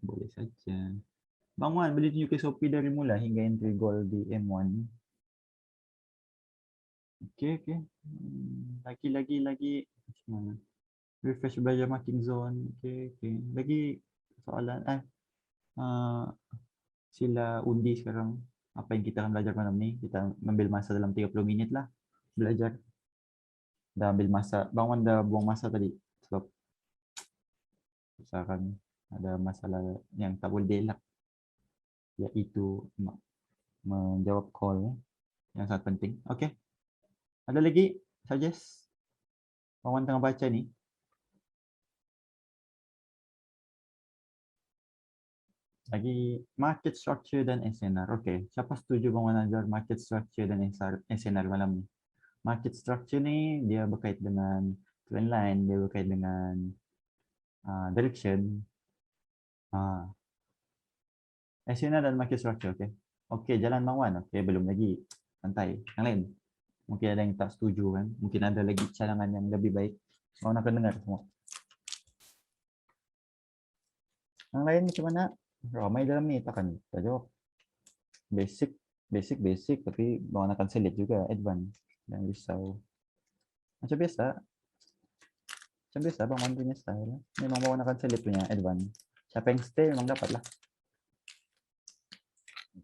boleh saja. Bang Wan, boleh tunjuk SOP dari mula hingga entry goal di M1. Okey. Lagi. Mana? Refresh belajar marking zone. Okey. Lagi soalan sila undi sekarang. Apa yang kita akan belajar malam ni? Kita ambil masa dalam 30 minit lah belajar. Dah ambil masa. Bang Wan dah buang masa tadi sebab misalkan ada masalah yang tak boleh dielak, iaitu menjawab call yang sangat penting. Okey. Ada lagi suggest? Bang Wan tengah baca ni. Lagi market structure dan SNR. Okey, siapa setuju Bang Wan ajar market structure dan SNR malam ni? Market structure ni dia berkait dengan trend line, dia berkait dengan direction. SNR dan market structure, okey. Okey, jalan Bang Wan. Okey, belum lagi. Santai. Yang lain. Mungkin ada yang tak setuju kan. Mungkin ada lagi cadangan yang lebih baik. Bang Wan akan dengar semua. Yang lain macam mana? Ramai dalam ni takkan tak jawab. Basic tapi Bang Wan akan select juga advance. Jangan risau. Macam biasa Bang Wan punya style. Memang Bang Wan akan select punya advance. Siapa yang stay memang dapat lah.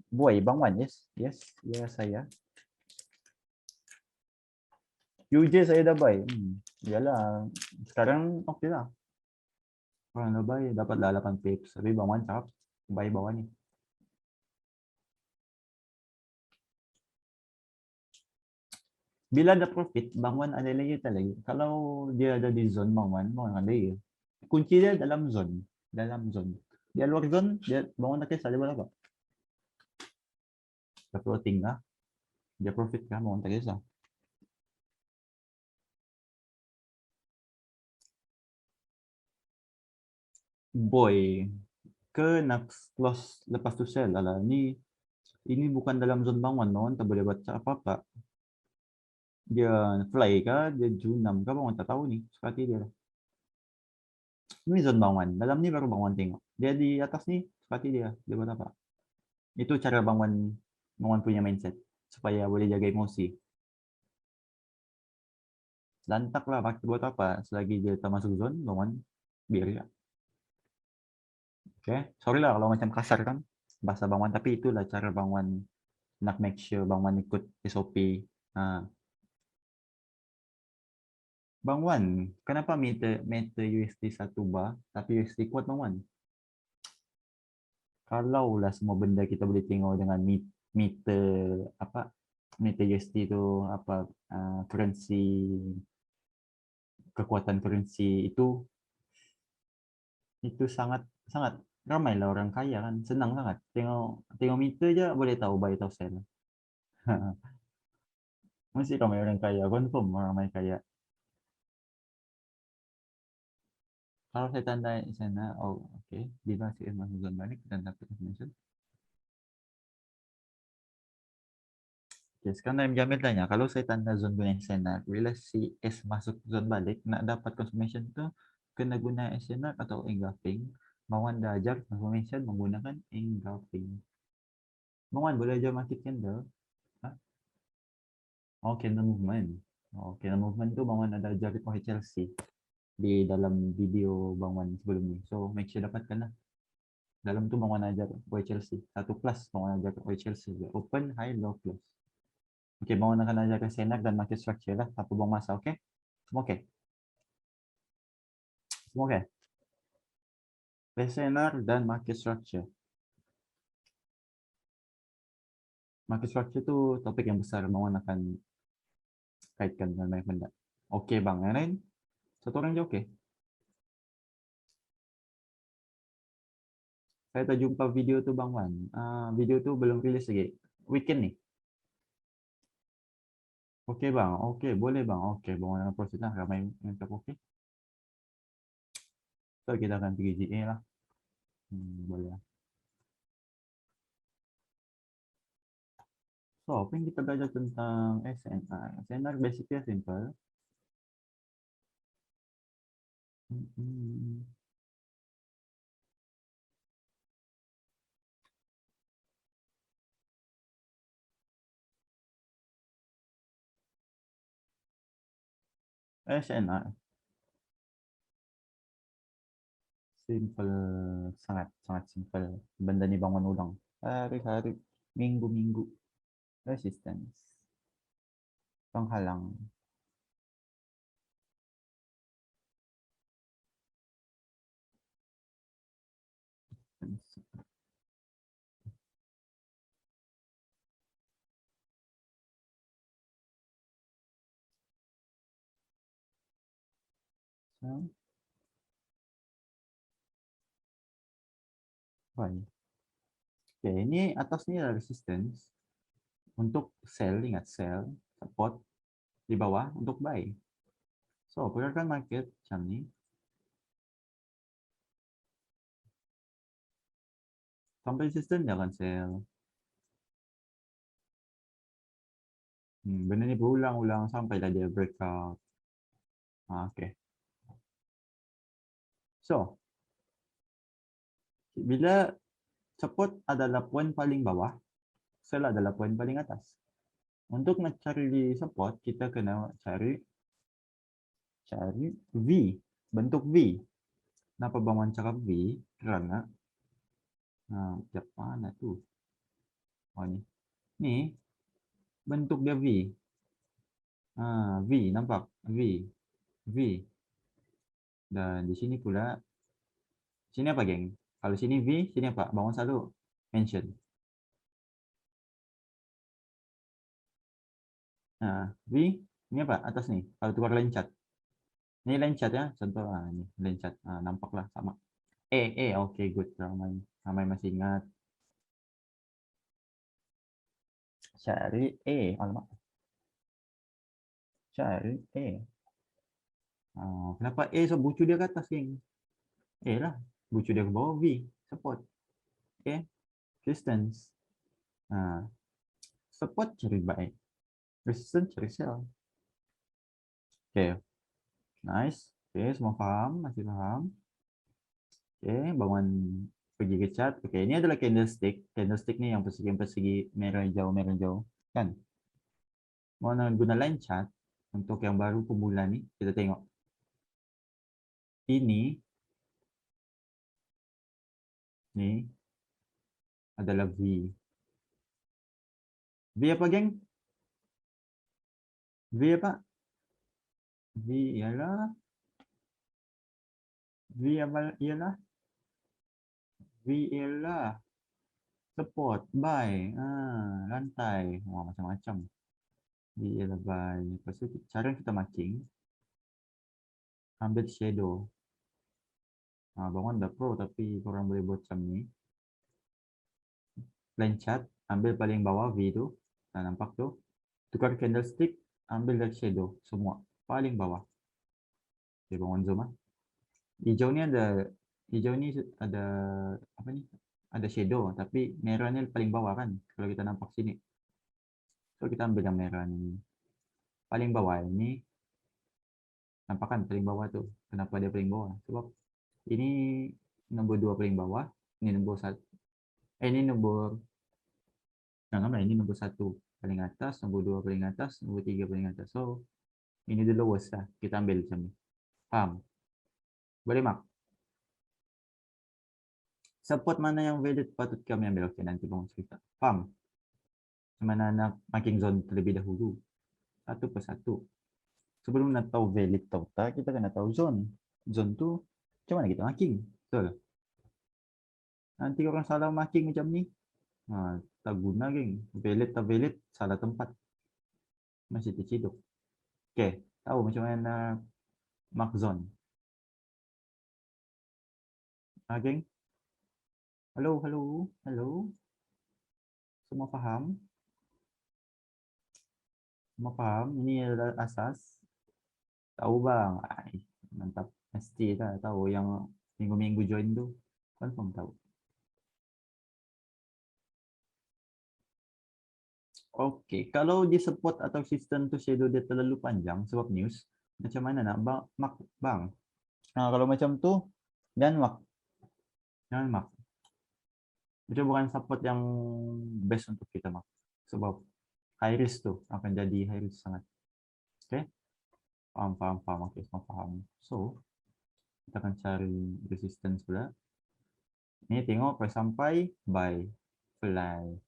Boy, Bang Wan, yes. Ya saya. UJ saya dah buy. Yalah. Sekarang okey lah. Orang dah buy dapat lah 8 pips. Tapi Bang Wan cakap buy bawah ni. Bila ada profit, Bang Wan ada layer tak lagi? Kalau dia ada di zone Bang Wan akan layer. Kunci dia dalam zone. Dia luar zone, dia Bang Wan tak kisah dia buat apa. Dia floating lah. Dia profit kan, Bang Wan tak kisah. Boy, ke nak close lepas tu sell. Alah, ini bukan dalam zone Bang Wan, Bang Wan tak boleh baca apa-apa. Dia fly kah, dia junam kah, Bang Wan tak tahu ni. Suka hati dia lah. Ini zone Bang Wan. Dalam ni baru Bang Wan tengok. Dia di atas ni, suka hati dia. Dia buat apa? Itu cara Bang Wan punya mindset. Supaya boleh jaga emosi. Lantak lah, buat apa? Selagi dia tak masuk zone, Bang Wan biar ya. Okay? Sorry lah kalau macam kasar kan. Bahasa Bang Wan. Tapi itulah cara Bang Wan nak make sure Bang Wan ikut SOP. Bang Wan, kenapa meter USD 1 bar tapi USD kuat Bang Wan? Kalaulah semua benda kita boleh tengok dengan meter apa meter USD tu apa currency kekuatan currency itu sangat sangat ramailah orang kaya kan, senang sangat tengok meter je boleh tahu buy atau sell. Mesti ramai orang kaya, confirm orang ramai kaya. Kalau saya tanda di sana, okey, bila si masuk zone balik dan dapat information. Okay, sekarang Naim Jamil tanya, kalau saya tanda zone guna SNR, bila si S masuk zone balik, nak dapat confirmation tu, kena guna SNR atau engulfing? Mawan dah ajar confirmation menggunakan engulfing. Mawan boleh ajar market candle? Ha? Oh, candle movement. Oh, candle movement tu Mawan ada ajar di Chelsea di dalam video Bang Wan sebelum ni. So, make sure dapatkan lah. Dalam tu Bang Wan ajar Boy Chelsea. Satu kelas Bang Wan ajar Boy Chelsea. Open, high, low, close. Okey, Bang Wan akan ajarkan SNR dan market structure lah. Apa buang masa, okey? Semua okey? Semua okey? SNR dan market structure. Market structure tu topik yang besar. Bang Wan akan kaitkan dengan banyak benda. Okey bang, yang lain? Satu orang je okey? Saya tak jumpa video tu Bang Wan. Video tu belum rilis lagi. Weekend ni? Okey bang, okey boleh bang. Okey, Bang Wan akan proses lah. Ramai yang tak okey. So, kita akan pergi GA lah. Boleh lah. So, apa yang kita belajar tentang SNR? SNR basically simple. SNR. Simple, sangat simple. Benda ni bangun ulang. Hari-hari, minggu-minggu. Resistance. Penghalang. So, why? Oke, ini atas ni adalah resistance. Untuk sell, ingat sell, support. Di bawah untuk buy. So, pergerakan market macam ni. Sampai resistance dia akan sell. Benda ni berulang-ulang sampailah dia breakout. Okay. So, bila support adalah poin paling bawah, sell adalah poin paling atas. Untuk mencari support, kita kena cari V, bentuk V. Kenapa bangun cakap V? Kerana mana tu? Oh ni. Ni bentuk dia V. V, nampak? V. Dan di sini pula, sini apa geng? Kalau sini V, sini apa? Bangun selalu mention. V, ini apa? Atas nih. Kalau tukar line chart. Ini line chart ya, contoh ini line chart. Nampaklah sama. Oke, good. Ramai masih ingat. Cari alamak. Cari kenapa so bucu dia ke atas, geng? Lah. Bucu dia ke bawah, V. Support. Resistance. Support cari buy. Resistance cari sell. Nice. Semua paham? Masih paham? Bangun pergi ke chart. Ini adalah candlestick. Candlestick ni yang persegi merah hijau. Kan? Mau guna line chart untuk yang baru pemula ni, kita tengok. Ini adalah V. V apa, geng? V apa? V ialah support, buy, rantai, macam-macam. V ialah buy. Lepas tu cara kita marking, ambil shadow. Bangun dah pro tapi korang boleh buat macam ni. Line chart, ambil paling bawah V tu, nampak tu. Tukar candlestick, ambil dari shadow semua paling bawah. Bangun zoom. Hijau ni ada apa ni? Ada shadow, tapi merah ni paling bawah kan kalau kita nampak sini. So kita ambil yang merah ni. Paling bawah ini, nampak kan paling bawah tu. Kenapa dia paling bawah? Sebab ini nombor 2 paling bawah, ini nombor 1. Ini nombor ini nombor 1 paling atas, nombor 2 paling atas, nombor 3 paling atas. So ini the lowest lah. Kita ambil macam ni. Paham? Boleh, Mak? Support mana yang valid patut kami ambil? Okey, nanti bangun cerita. Paham? Mana nak marking zone terlebih dahulu. Satu persatu. Sebelum nak tahu valid atau tak, kita kena tahu zone. Zone tu macam mana kita marking? Betul? Nanti orang salah marking macam ni. Tak guna, geng. Valid tak valid, salah tempat. Masih terciduk. Okey, tahu macam mana mark zone. Geng? Halo. Semua faham? Semua faham? Ini adalah asas. Tahu bang? Mantap. Mesti lah tahu yang minggu-minggu join tu. Confirm tahu. Okey, kalau di support atau sistem tu shadow dia terlalu panjang sebab news, macam mana nak mark bang? Kalau macam tu, jangan mark. Itu bukan support yang best untuk kita mark. Sebab high risk tu akan jadi high risk sangat. Okey? Paham. Oke, semua paham. So, kita akan cari resistance pula. Ini tengok price sampai, buy, fly.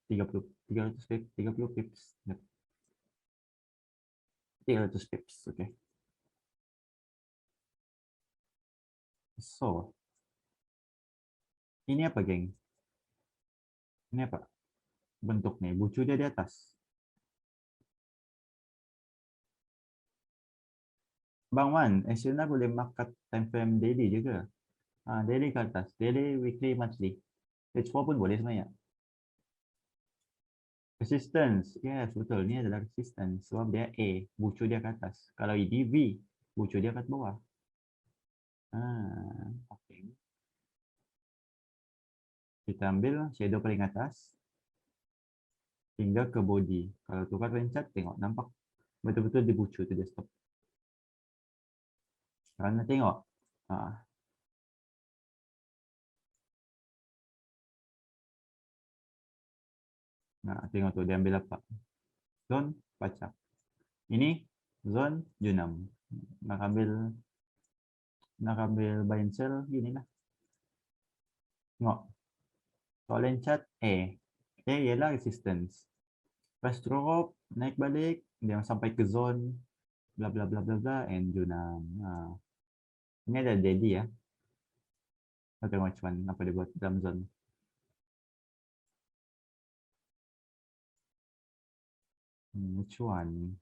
30, 300 pips, 30 pips. 300 pips, oke. So, ini apa, geng? Ini apa? Bentuk nih, bucu dia di atas. Bang Man, Asiana boleh makan time frame daily juga. Daily ke atas, daily, weekly, monthly. H4 pun boleh sebenarnya. Resistance, yes, betul. Ini adalah resistance. Sebab dia A, bucu dia ke atas. Kalau ini V, bucu dia ke bawah. Okay. Kita ambil shadow paling atas. Hingga ke body. Kalau tukar rencat, tengok. Nampak betul-betul di bucu tu dia stop. Kerana tengok. Nah, tengok tu dia ambil apa. Zone, baca. Ini zone Junam. Nak ambil buy and sell, gini lah. Tengok. Soal chat A. A ialah resistance. Pas drop, naik balik, dia sampai ke zone, bla bla bla bla bla, and Junam. Ini ada Daddy ya. Kita tengok cuman apa dia buat dalam zone. Which one?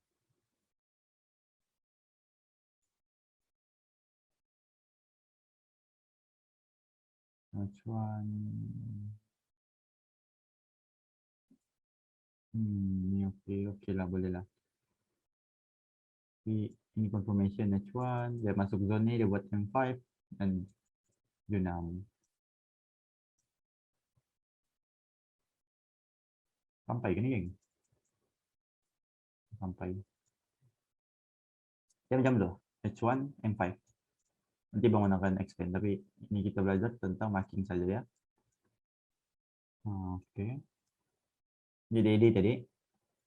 Which one? Ini lah, boleh lah. Ini confirmation H1, dia masuk zone ni, dia buat M5 dan Junam. Sampai ke ni, geng? Sampai. Dia macam tu. H1, M5. Nanti Bang akan explain, tapi ini kita belajar tentang marking saja ya. Oke. Jadi tadi,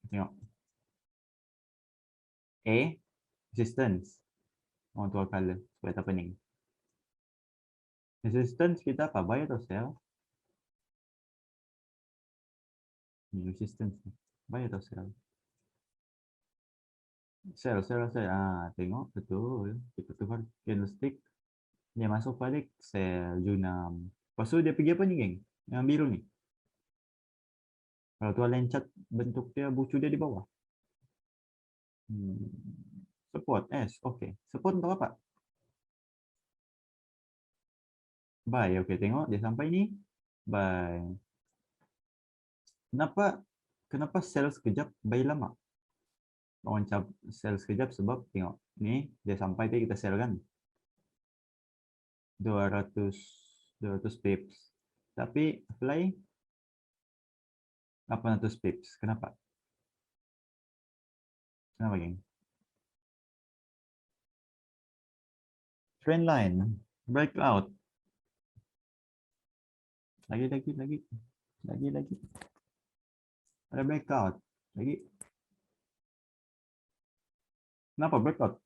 tengok. A, resistance. Tual color, supaya tak pening. Resistance kita apa? Buy atau sell? Ini resistance. Buy atau sell? Sell. Tengok, betul. Kita tukar candlestick. Dia masuk balik, sell, Junam. Lepas tu dia pergi apa ni, geng? Yang biru ni. Kalau tuan lencat, bentuk dia, bucu dia di bawah. Support, S, oke. Support untuk apa? Buy, oke. Tengok, dia sampai ni. Buy. Kenapa sell sekejap, buy lama? Orang sell sekejap sebab, tengok. Ni, dia sampai tadi kita sell kan? 200 pips. Tapi, fly 800 pips. Kenapa? Kenapa, geng? Trend line. Breakout. Lagi. Ada breakout. Lagi. Kenapa breakout?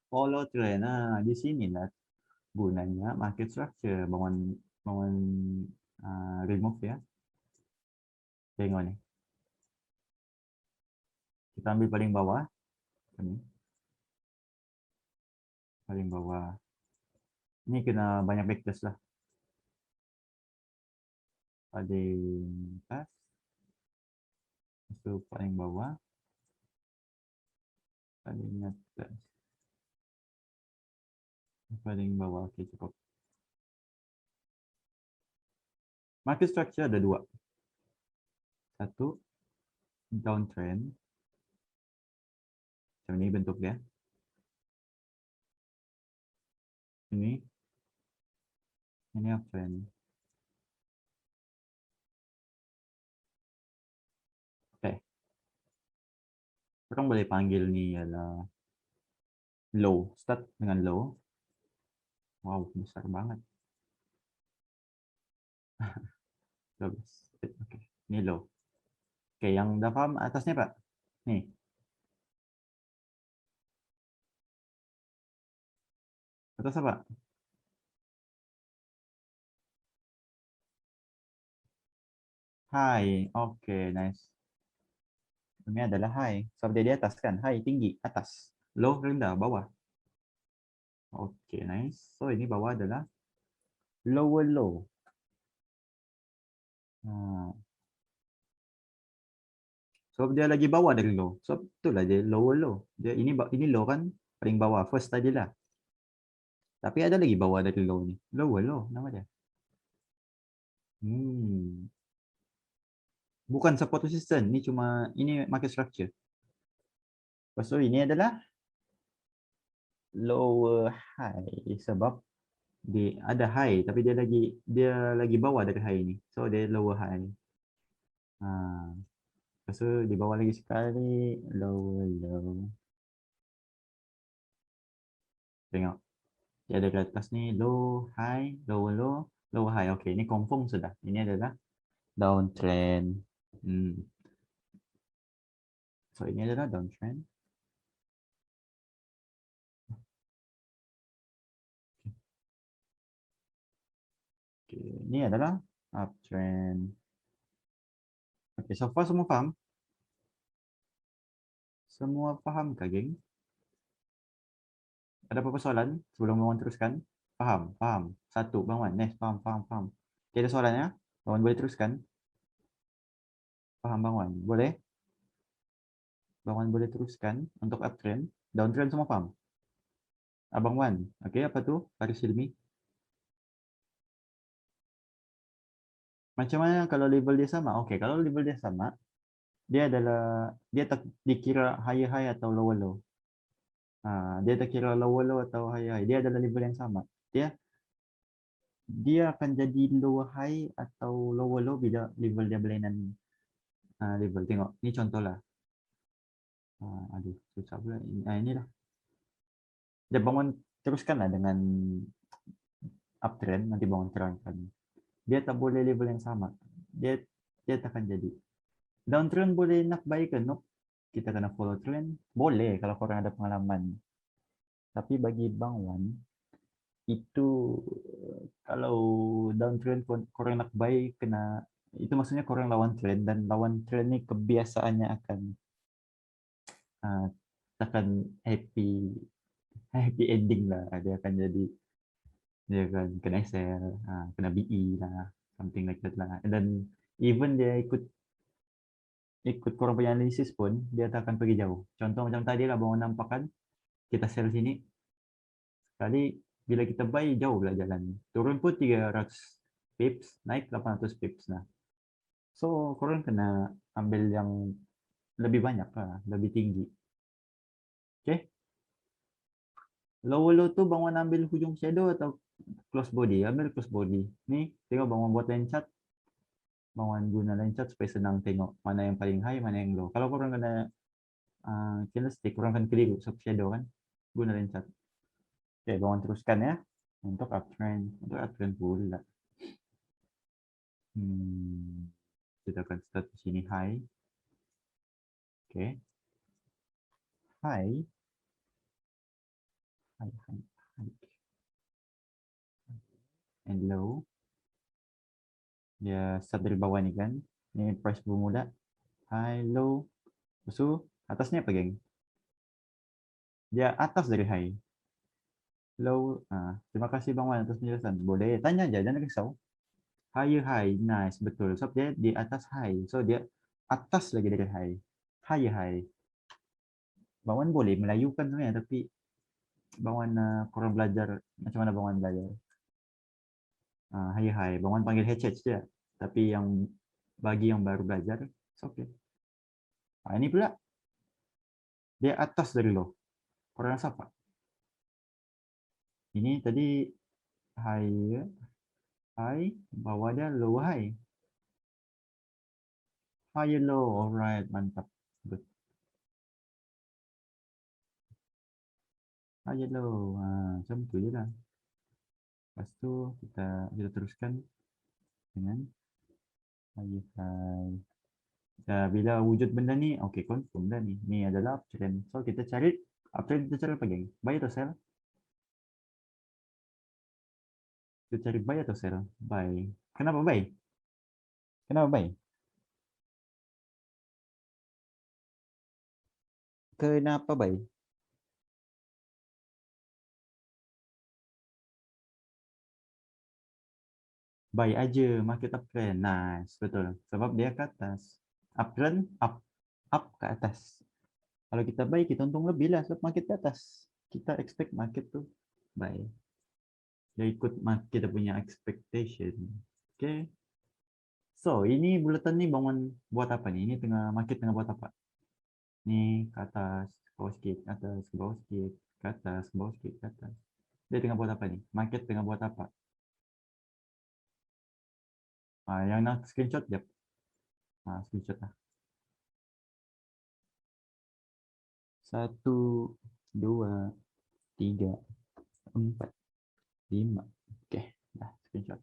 Follow trend. Di sini lah gunanya market structure. Bangun remove ya. Tengok ni. Kita ambil paling bawah. Ini. Paling bawah. Ini kena banyak backtest lah. Paling atas. Itu paling bawah. Paling atas. Paling bawah. Oke, cukup. Market structure ada dua. Satu, downtrend. Macam ini bentuk dia. Ini uptrend. Oke. Orang boleh panggil ni ialah low. Start dengan low. Wow, besar banget. 12. Oke. Ini low. Oke, yang udah paham atasnya, Pak? Nih, atas apa? High. Oke, nice. Ini adalah high. Sebab dia di atas kan? High, tinggi, atas. Low, rendah, bawah. Oke, nice. So, ini bawah adalah lower low. Nah, sebab dia lagi bawah dari low. Sebab itulah dia lower low. Dia ini low kan? Paling bawah. First tadi lah. Tapi ada lagi bawah dari low ni. Lower low nama dia. Hmm. Bukan support resistance. Ini market structure. Lepas tu ini adalah lower high. Sebab dia ada high tapi dia lagi bawah dari high ni. So dia lower high. Ha. Lepas tu di bawah lagi sekali lower low. Tengok. Dia ada ke atas ni low, high, lower low, lower high. Okey, ini confirm sudah. Ini adalah downtrend. Hmm. So ini adalah downtrend. Okay. Ini adalah uptrend. Okey, so far semua faham? Semua faham kah, geng? Ada apa-apa soalan sebelum Bang Wan teruskan? Faham, faham. Satu, Bang Wan. Next, faham, faham, faham. Okay, ada soalannya? Bang Wan boleh teruskan? Faham, Bang Wan? Boleh? Bang Wan boleh teruskan untuk uptrend. Downtrend semua faham? Abang Wan. Okey, apa tu? Faris Hilmi. Macam mana kalau level dia sama? Okey, kalau level dia sama, dia tak dikira higher high atau lower low. Dia tak kira lower low atau higher high. Dia adalah level yang sama. Dia dia akan jadi lower high atau lower low bila level dia berlainan level. Tengok, ni contoh lah. Aduh, susah pula. Inilah. Dia bangun teruskanlah dengan uptrend, nanti bangun terangkan. Dia tak boleh level yang sama. Dia dia takkan jadi. Downtrend boleh nak baik ke? No. Kita kena follow trend. Boleh kalau korang ada pengalaman. Tapi bagi Bang Wan, itu kalau downtrend korang nak baik kena itu maksudnya korang lawan trend dan lawan trend ni kebiasaannya akan uh, takkan happy ending lah. Dia akan kena sell, kena BE lah, something like that lah. Dan even dia ikut korang punya analisis pun dia tak akan pergi jauh. Contoh macam tadi lah bangun nampak kan, kita sell sini sekali bila kita buy jauh lah jalan. Turun pun 300 pips, naik 800 pips nah. So korang kena ambil yang lebih banyak lah, lebih tinggi. Okay? Lower low tu bangun ambil hujung shadow atau close body? Ambil close body. Ni tengok bangun buat line chart. Bangun guna line chart supaya senang tengok mana yang paling high, mana yang low. Kalau korang kena candlestick, korang akan keliru sebab shadow kan. Guna line chart. Okay, bangun teruskan ya. Untuk uptrend pula. Kita akan start di sini high. Okay. High. High, high, high. And low. Dia start dari bawah ni kan. Ini price bermula. High, low. Lepas tu, atasnya apa geng? Dia atas dari high. Low. Terima kasih Bang Wan atas penjelasan. Boleh tanya aja, jangan risau. Higher high. Nice, betul. Sebab dia di atas high. So, dia atas lagi dari high. Higher high. Bang Wan boleh melayukan sebenarnya, tapi Bang Wan korang belajar macam mana Bang Wan belajar. Hai, Bang Wan panggil HH je. Tapi yang bagi yang baru belajar, it's okay. Ini pula, dia atas dari low. Korang rasa apa? Ini tadi high, high, bawah dia low high. High low, alright, mantap. Good. High low, macam tu je lah. Lepas tu kita teruskan dengan high high. Ya, bila wujud benda ni, okay, confirm dah ni. Ni adalah uptrend. So, kita cari uptrend, kita cari apa, geng? Buy atau sell? Kita cari buy atau sell? Buy. Kenapa buy? Kenapa buy? Kenapa buy? Buy aja, market uptrend. Nice, betul. Sebab dia ke atas. Uptrend, up ke atas. Kalau kita buy, kita untung lebih lah sebab market ke atas. Kita expect market tu buy. Dia ikut kita punya expectation. Okay. So, ini bulatan ni bangun buat apa ni? Ini tengah market tengah buat apa? Ni ke atas, ke bawah sikit, ke atas, ke bawah sikit, ke atas, ke bawah sikit, ke atas. Dia tengah buat apa ni? Market tengah buat apa? Yang nak screenshot, jap. Screenshot lah. 1, 2, 3, 4, 5. Okay, dah screenshot.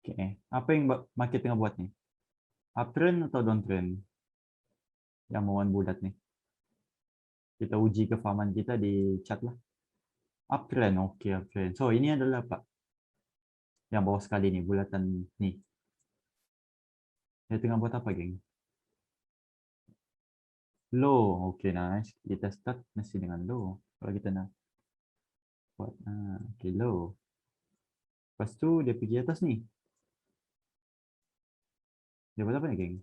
Okay, apa yang market tengah buat ni? Uptrend atau downtrend? Yang mauan bulat ni. Kita uji kefahaman kita di chat lah. Uptrend, okay, uptrend. So, ini adalah apa? Yang bawah sekali ni, bulatan ni. Dia tengah buat apa, geng? Low, okay, nice. Kita start mesti dengan low. Kalau kita nak buat, okay, low. Lepas tu, dia pergi atas ni. Dia buat apa ni, geng?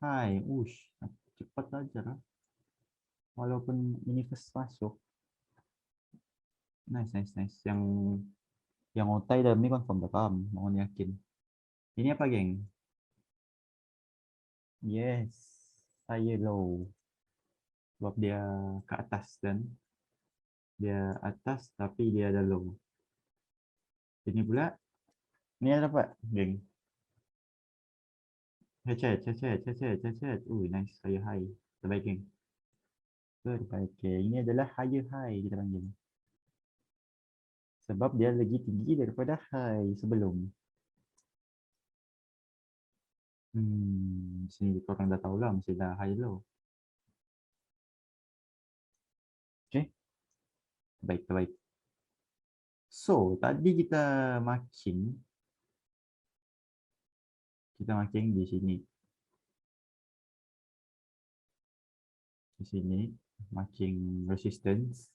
Hai, ush. Cepat aja lah. Walaupun ini first masuk. Nice, nice, nice. Yang otai dalam ni confirm dah paham. Mohon yakin. Ini apa, geng? Yes. Saya low. Sebab dia ke atas dan dia atas tapi dia ada low. Ini pula. Ini ada apa, geng? Chat. Nice. Saya high. Terbaik, geng. Terbaik, geng. Ini adalah higher high kita panggil. Sebab dia lagi tinggi daripada high sebelum. Sini korang dah tahu lah. Mesti dah high low. Okay. Terbaik. So, tadi kita marking. Kita marking di sini. Di sini marking resistance.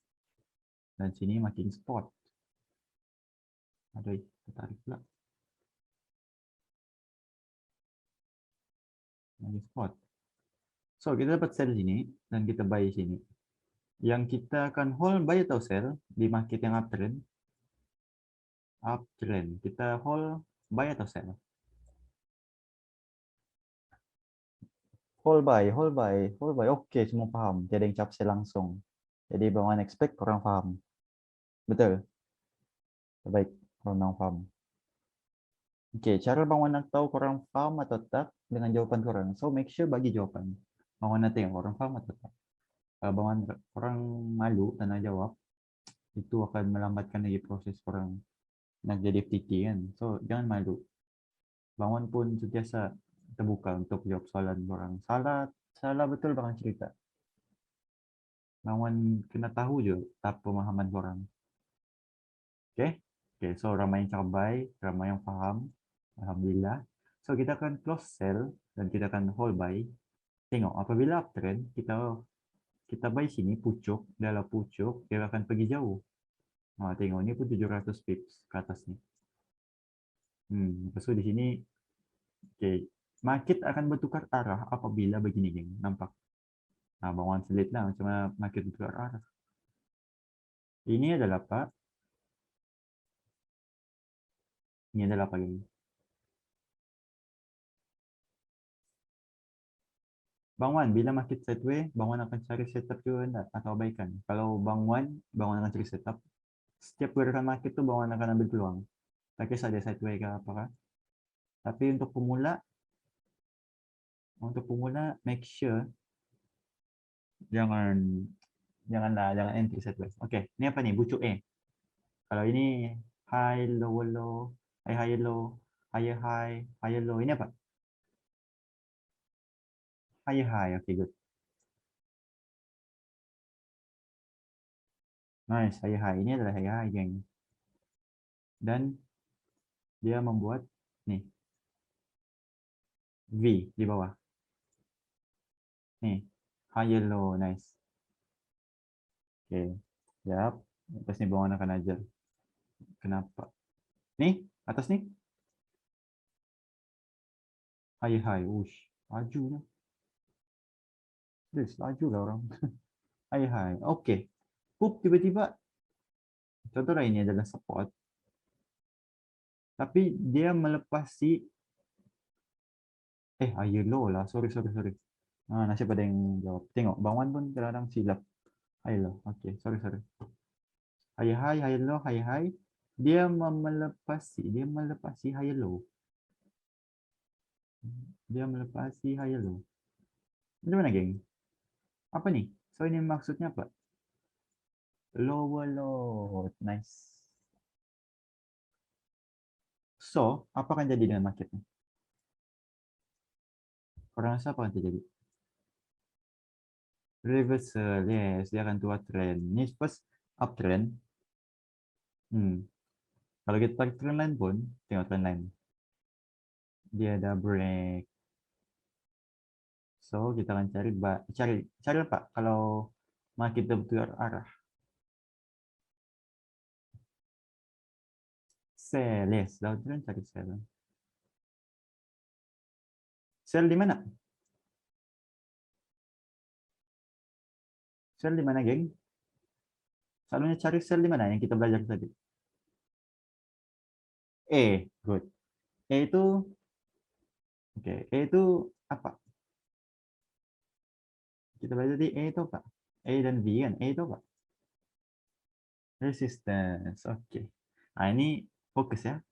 Dan sini marking support. Aduh, tertarik pula. Marking support. So, kita dapat sell sini. Dan kita buy sini. Yang kita akan hold buy atau sell di market yang uptrend. Uptrend. Kita hold buy atau sell? Hold buy. Oke, semua paham. Tiada yang cap sell langsung. Jadi, bawaan expect korang paham. Betul? Baik, korang paham. Oke, cara Bang Wan nak tahu korang faham atau tak dengan jawapan korang. So, make sure bagi jawapan. Bang Wan nak tengok korang faham atau tak. Kalau Bang Wan korang malu tak nak jawab, itu akan melambatkan lagi proses korang nak jadi FTT kan. So, jangan malu. Bang Wan pun sentiasa terbuka untuk jawab soalan korang. Salah betul Bang Wan cerita. Bang Wan kena tahu je tak pemahaman korang. Okay? Okay, so ramai yang cabai, ramai yang faham. Alhamdulillah. So, kita akan close sell dan kita akan hold buy. Tengok, apabila uptrend, kita buy sini, pucuk. Dalam pucuk, dia akan pergi jauh. Tengok, ni pun 700 pips ke atas ni. Lepas tu di sini, okay, market akan bertukar arah apabila begini, geng. Nampak? Bang Wan selit lah macam mana market bertukar arah. Ini adalah apa? Ini adalah apa, geng? Bang Wan, bila market sideways, Bang Wan akan cari setup juga enggak? Atau abaikan? Kalau Bang Wan akan cari setup. Setiap pergerakan market tu Bang Wan akan ambil peluang. Tak kisah dia sideways ke apakah. Tapi untuk pemula, make sure jangan entry sideways. Okey, ni apa ni? Bucuk A. Kalau ini high low, high low. higher high, higher low. Ini apa? Higher high. Oke, good. Nice, higher high. Ini adalah higher high, geng. Dan dia membuat nih V di bawah. Nih, higher low, nice. Oke, siap. Terus nih bawaan akan ajar. Kenapa? Nih, atas nih. High high, wush, laju ya. Terus laju lah orang. High high, oke. Pup tiba-tiba. Contoh ini adalah support. Tapi dia melepas si higher low lah. Sorry. Nasib ada yang jawab. Tengok, Bang Wan pun kadang-kadang silap. High low, oke, sorry. High low, high. Dia melepasi high low. Dia melepasi high low. Bagaimana, geng? Apa nih? So ini maksudnya apa? Lower low. Nice. So, apa akan jadi dengan marketnya? Korang rasa apa akan terjadi? Reversal, yes. Dia akan keluar trend. Ini first uptrend. Kalau kita tarik trend line pun, tengok trend line. Dia ada break. So, kita akan cari apa? Kalau market bertukar arah. Sell, yes. Downtrend cari sell. Sell di mana? Sell di mana, geng? Selalunya cari sell di mana yang kita belajar tadi? Good. Itu oke, itu apa? Kita belajar di itu apa? Dan V kan? Itu apa? Resistance. Oke. Nah, ini fokus ya.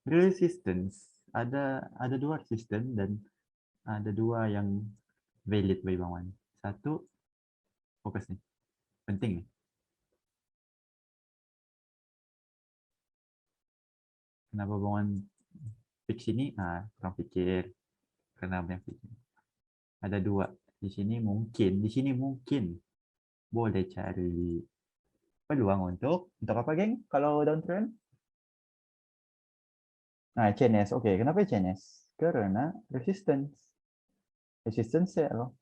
Resistance. Ada dua resistance dan ada dua yang valid bagi Bang Wan. Satu, fokus nih. Penting nih. Kenapa Bang Wan pick sini? Kurang pikir. Kenapa yang pikir? Ada dua. Di sini mungkin boleh cari peluang untuk apa, geng? Kalau downtrend? Nah, CNS. Oke, kenapa CNS? Karena resistance. Resistance sell.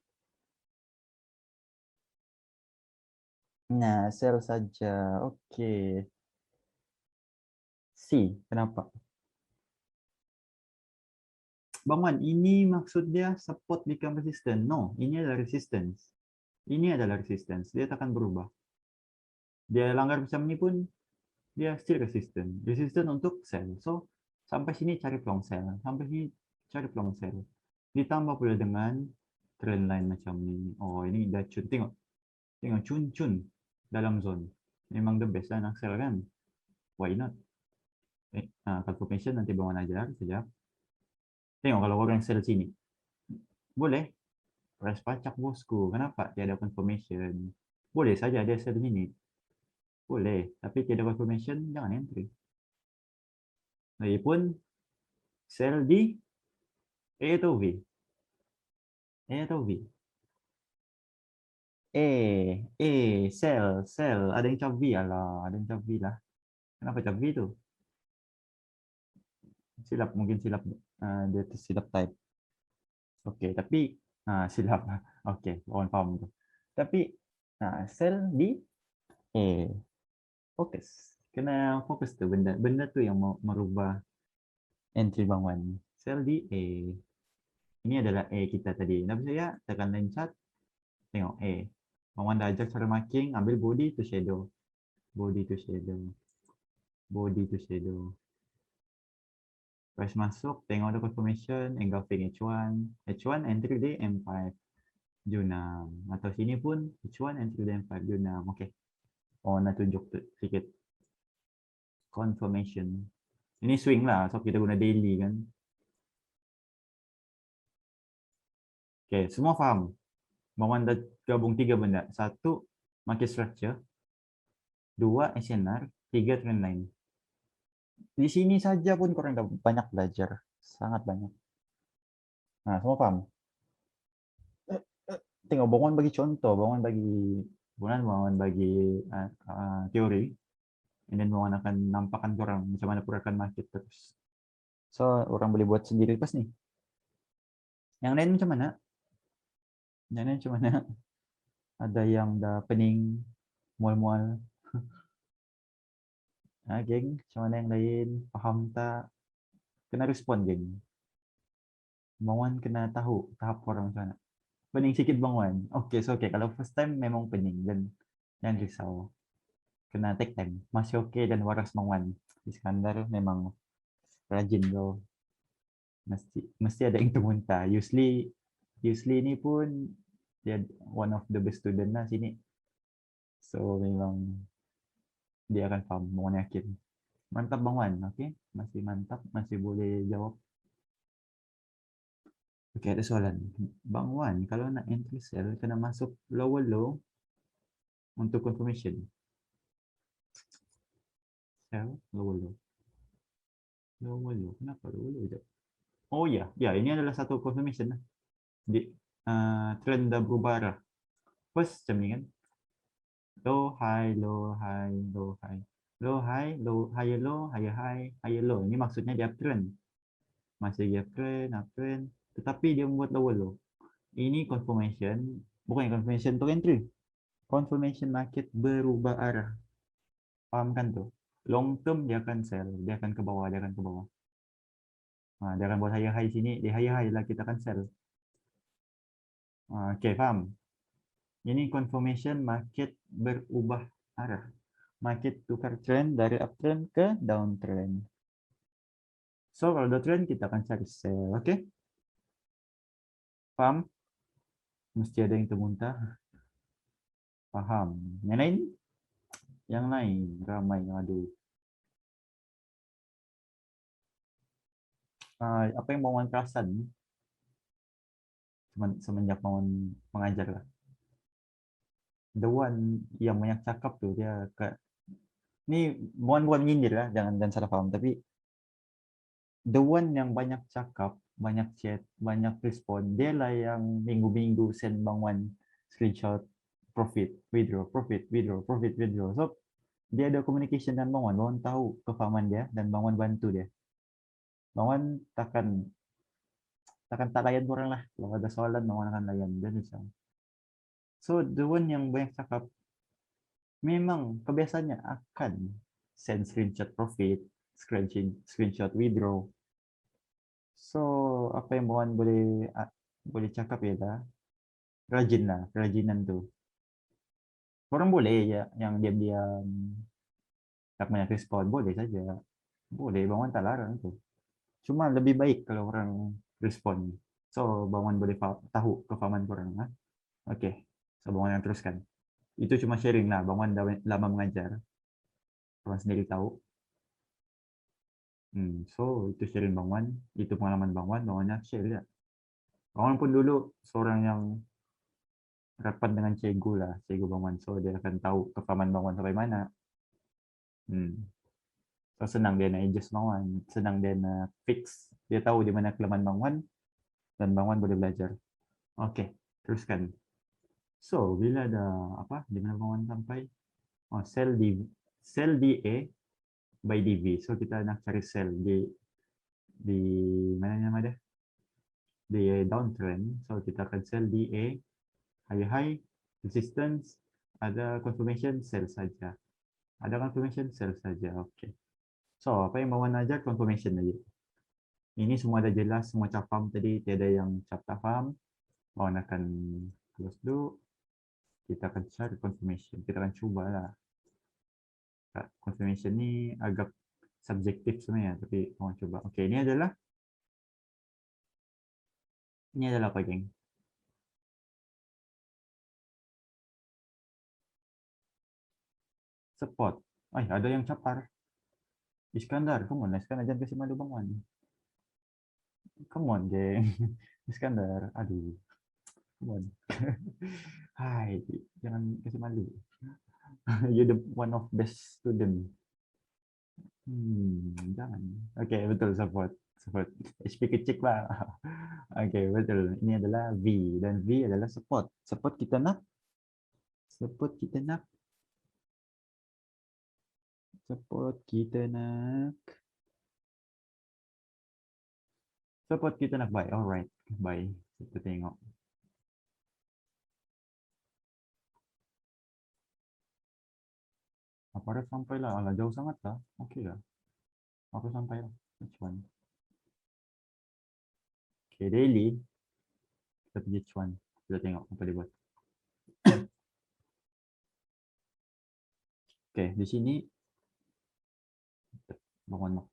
Nah, sell saja. Oke. Kenapa? Bang Wan, ini maksudnya support become resistance. No, ini adalah resistance. Ini adalah resistance. Dia akan berubah. Dia langgar macam ini pun, dia still resistant. Resistant untuk sell. So, sampai sini cari peluang sell. Sampai sini cari peluang sell. Ditambah pula dengan trend line macam ini. Oh, ini dah cun. Tengok cun dalam zone. Memang the best lah nak sell kan. Why not? Confirmation nanti Bang Wan ajar sekejap. Tengok kalau orang sell sini. Boleh. Price pacak bosku. Kenapa? Tiada confirmation. Boleh saja dia sell ini. Boleh. Tapi tiada confirmation, jangan entry. Lagipun sell di A atau V? A atau V? Sell. Ada yang cap V, alah. Ada yang cap V lah. Kenapa cap V tu? Mungkin silap. Dia tersilap type. Oke, tapi silap. Oke, on paham tu. Tapi sell di fokus. Kena fokus tu benda. Benda tu yang merubah entry Bang Wan. Sell di Ini adalah kita tadi. Tapi saya tekan line chart. Tengok Bang Wan dah ajar cara marking. Ambil body to shadow. Body to shadow. Price masuk. Tengok ada confirmation. Engulfing H1. H1 entry di M5. June 6. Atau sini pun H1 entry di M5. June 6. Oke. Nak tunjuk sedikit. Confirmation. Ini swing lah. So kita guna daily kan. Oke. Semua faham. Bang Wan dah gabung 3 benda. 1, market structure. 2, SNR. 3, trend line. Di sini saja pun kurang banyak belajar, sangat banyak. Nah, semua paham? Tengok bangun bagi contoh, bangun bagi teori, dan bangun akan nampakkan orang macam mana pergerakan market terus. So, orang boleh buat sendiri pas nih. Yang lain macam mana? Yang lain macam mana? Ada yang dah pening, mual-mual. Nah, geng, macam mana yang lain? Paham tak? Kena respon, geng. Bangun kena tahu tahap orang macam mana. Pening sikit bangun. Okay, so okay. Kalau first time memang pening dan jangan risau. Kena take time. Masih okay dan waras bangun. Iskandar memang rajin loh. Mesti ada yang termuntah. Usually ni pun dia one of the best student lah sini. So memang dia akan faham, Bang Wan yakin. Mantap Bang Wan, okay? Masih mantap, masih boleh jawab. Okay, ada soalan. Bang Wan, kalau nak entry sell, kena masuk lower low untuk confirmation. Sell, lower low. Lower low, kenapa lower low? Oh ya, ya ini adalah satu confirmation lah. Di, trend dah berubah arah. First, macam ni kan. Low, high, low, high, low, high. Low, high, low, higher low, higher high, higher low. Ini maksudnya dia uptrend. Masih dia uptrend, uptrend. Tetapi dia membuat lower low. Ini confirmation, bukan confirmation to entry. Confirmation market berubah arah. Paham kan tu? Long term dia akan sell, dia akan ke bawah, dia akan ke bawah. Dia akan buat higher high sini, di higher high lah kita akan sell. Okay, faham? Ini confirmation market berubah arah. Market tukar trend dari uptrend ke downtrend. So, kalau downtrend kita akan cari sell, okay? Paham? Mesti ada yang termuntah. Paham? Yang lain? Yang lain, ramai yang ada. Apa yang Bang Wan perasan semenjak Bang Wan mengajar lah. The one yang banyak cakap tu dia ni bukan menyindir lah, jangan salah faham, tapi the one yang banyak cakap, banyak chat, banyak respon, dia lah yang minggu-minggu send Bang Wan screenshot profit, withdraw, profit, withdraw, profit, withdraw. So dia ada communication dengan Bang Wan tahu kefahaman dia dan Bang Wan bantu dia. Bang Wan takkan tak layan orang lah. Kalau ada soalan Bang Wan akan layan dan bisa. So the one yang banyak cakap memang kebiasaannya akan send screenshot profit, screenshot withdraw. So apa yang Bang Wan boleh cakap ya dah, rajin lah, kerajinan tu. Orang boleh ya yang diam-diam tak banyak respon, boleh saja. Boleh, Bang Wan tak larang tu. Cuma lebih baik kalau orang respon. So Bang Wan boleh tahu kefahaman orang. Okay, so Bang Wan yang teruskan. Itu cuma sharing lah, Bang Wan dah lama mengajar. Orang sendiri tahu. So itu sharing Bang Wan, itu pengalaman Bang Wan nak share ya. Bang Wan pun dulu seorang yang rapat dengan cikgu lah, cikgu Bang Wan. So dia akan tahu kefahaman Bang Wan sampai mana. So senang dia nak adjust Bang Wan, senang dia nak fix. Dia tahu di mana kelemahan Bang Wan dan Bang Wan boleh belajar. Okay, teruskan. So bila ada apa, di mana Bang Wan sampai? Oh, sell DA by DV. So kita nak cari sell di mana nama dia? Di downtrend. So kita akan sell DA high high resistance, ada confirmation sell saja. Ada confirmation sell saja. Okay. So apa yang Bang Wan ajar confirmation aja. Ini semua dah jelas, semua capam tadi, tiada yang cap tak faham. Bang Wan akan close dulu. Kita akan cari confirmation. Kita akan cubalah. Confirmation ni agak subjektif sebenarnya, tapi Bang Wan coba. Okay, ini adalah apa geng? Support. Ada yang capar. Iskandar, come on. Iskandar jangan kasih malu Bang Wan. Come on, geng. Iskandar, aduh. Come on. Hai, jangan kasih malu. You're the one of best student. Jangan. Oke, betul support. Support. HP kecil lah. Oke, betul. Ini adalah V dan V adalah support. Support kita nak. Support kita nak. Support kita nak. Support kita nak buy. Alright, buy. Kita tengok. Apa dah sampai lah. Alah, jauh sangat lah. Okey lah. Apa sampai lah. Which one? Okay, daily. Kita pergi which one. Kita tengok apa dia buat. Okay, di sini. Bangun mak.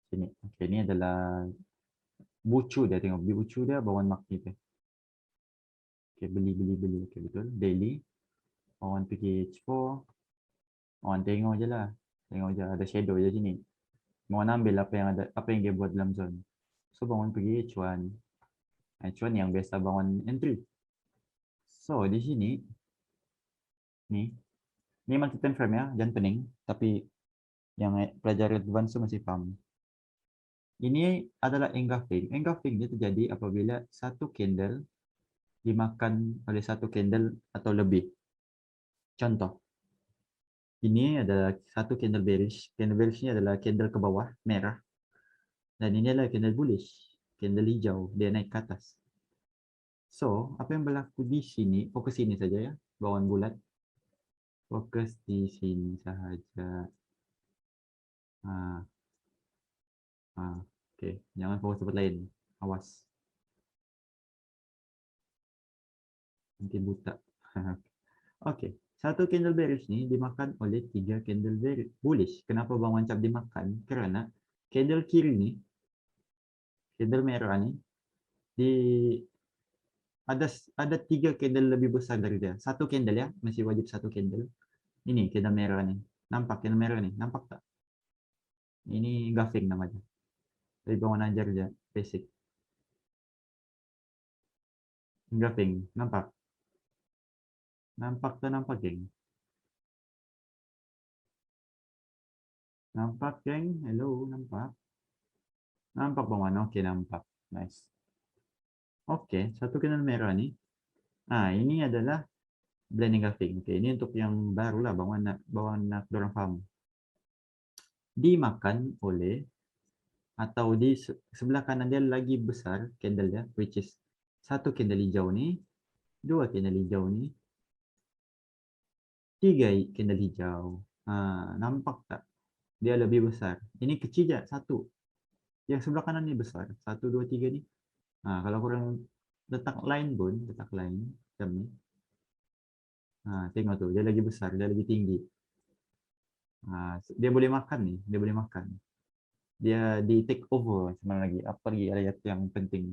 Sini. Okay, ini adalah bucu dia. Tengok. Bucu dia bangun mak kita. Okay, beli. Okay, betul. Daily. Orang pergi H4. Orang tengok je lah. Tengok je. Ada shadow je sini. Mau ambil apa yang dia buat dalam zone. So, bangun pergi H1. H1 yang biasa bangun entry. So, di sini. Ni multi time frame ya. Jangan pening. Tapi yang pelajar advance masih paham. Ini adalah engulfing. Engulfing dia terjadi apabila satu candle dimakan oleh satu candle atau lebih. Contoh, ini adalah satu candle bearish. Candle bearish ini adalah candle ke bawah, merah. Dan ini adalah candle bullish, candle hijau, dia naik ke atas. So, apa yang berlaku di sini, fokus sini saja ya, bawaan bulat. Fokus di sini sahaja. Okey, jangan fokus tempat lain. Awas. Nanti buta. Okey, satu candle bearish ni dimakan oleh 3 candle bullish. Kenapa Bang Wancap dimakan? Kerana candle kiri ni, candle merah ni, di ada 3 candle lebih besar dari dia. Satu candle ya, masih wajib satu candle. Ini candle merah ni. Nampak candle merah ni? Nampak tak? Ini engulfing namanya. Jadi Bang Wan ajar je basic. Engulfing, nampak? Nampak tak nampak, geng? Nampak, geng? Hello, nampak? Nampak Bang Wan? Okey, nampak. Nice. Okey, satu candle merah ni. Ini adalah blending engulfing. Okey, ini untuk yang baru lah Bang Wan nak dorang faham. Dimakan oleh atau di sebelah kanan dia lagi besar candle dia, which is satu candle hijau ni, dua candle hijau ni, tiga candle hijau. Nampak tak? Dia lebih besar. Ini kecil je, satu. Yang sebelah kanan ni besar. Satu, dua, tiga ni. Kalau korang letak line pun, letak line macam ni. Tengok tu, dia lagi besar, dia lagi tinggi. Dia boleh makan ni, dia boleh makan. Dia di take over macam lagi. Apa lagi ayat yang penting.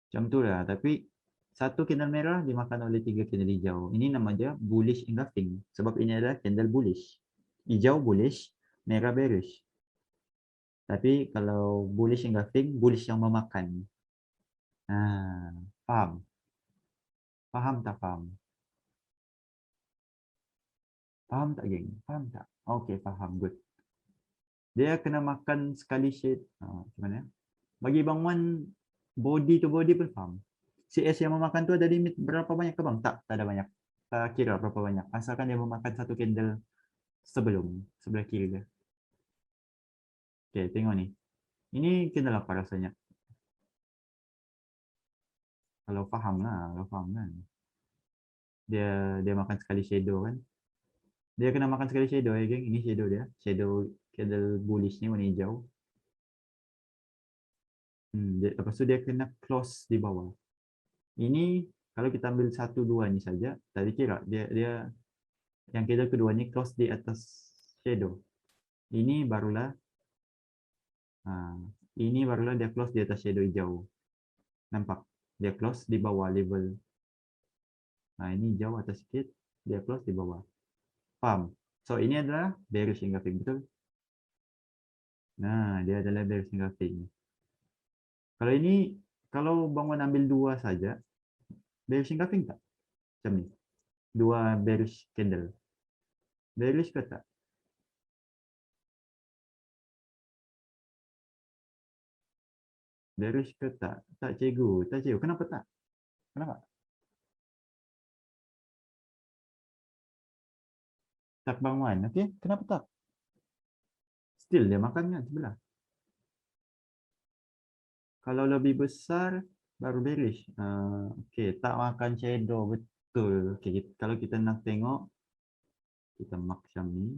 Macam tu lah. Tapi satu candle merah dimakan oleh 3 candle hijau. Ini nama dia bullish engulfing. Sebab ini adalah candle bullish. Hijau bullish, merah bearish. Tapi kalau bullish engulfing, bullish yang memakan. Faham? Faham tak faham? Faham tak, geng? Faham tak? Okay, faham. Good. Dia kena makan sekali shade. Macam mana? Bagi Bang Wan, body to body pun faham. CS yang memakan tu ada limit berapa banyak ke bang? Tak ada banyak. Tak kira berapa banyak. Asalkan dia memakan satu candle sebelah kiri dia. Okay, tengok ni. Ini candle apa rasanya? Kalau faham lah, kalau faham kan. Dia makan sekali shadow kan. Dia kena makan sekali shadow ya geng. Ini shadow dia. Shadow candle bullish ni warna hijau. Lepas tu dia kena close di bawah. Ini kalau kita ambil 1-2 ni saja, tadi kira dia yang candle kedua ni close di atas shadow. Ini barulah dia close di atas shadow hijau. Nampak? Dia close di bawah level. Ini hijau atas sikit, dia close di bawah. Faham? So ini adalah bearish engulfing, betul? Dia adalah bearish engulfing. Kalau ini, kalau Bang Wan ambil 2 saja, bearish engulfing tak? Macam ni. Dua bearish candle. Bearish ke tak? Bearish ke tak? Tak cikgu, tak cikgu. Kenapa tak? Kenapa? Tak bangun. Okey, kenapa tak? Still dia makan kan sebelah. Kalau lebih besar baru bearish. Okey, tak makan shadow betul. Okey, kalau kita nak tengok, kita mark macam ni.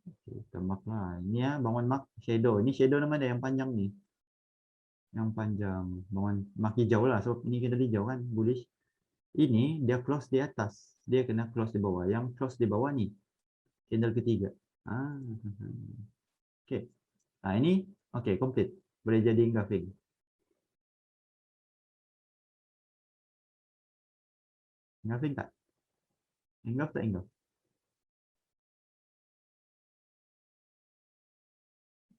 Okay, kita mark lah. Ini ya, bangun mark shadow. Ini shadow nama dia yang panjang ni. Yang panjang. Bangun mark hijau lah. So ini kita hijau kan, bullish. Ini dia close di atas. Dia kena close di bawah. Yang close di bawah ni, candle ketiga. Ah, okey. Nah, ini okey, complete. Boleh jadi engulfing. Engulfing tak? Engulf tak engulf?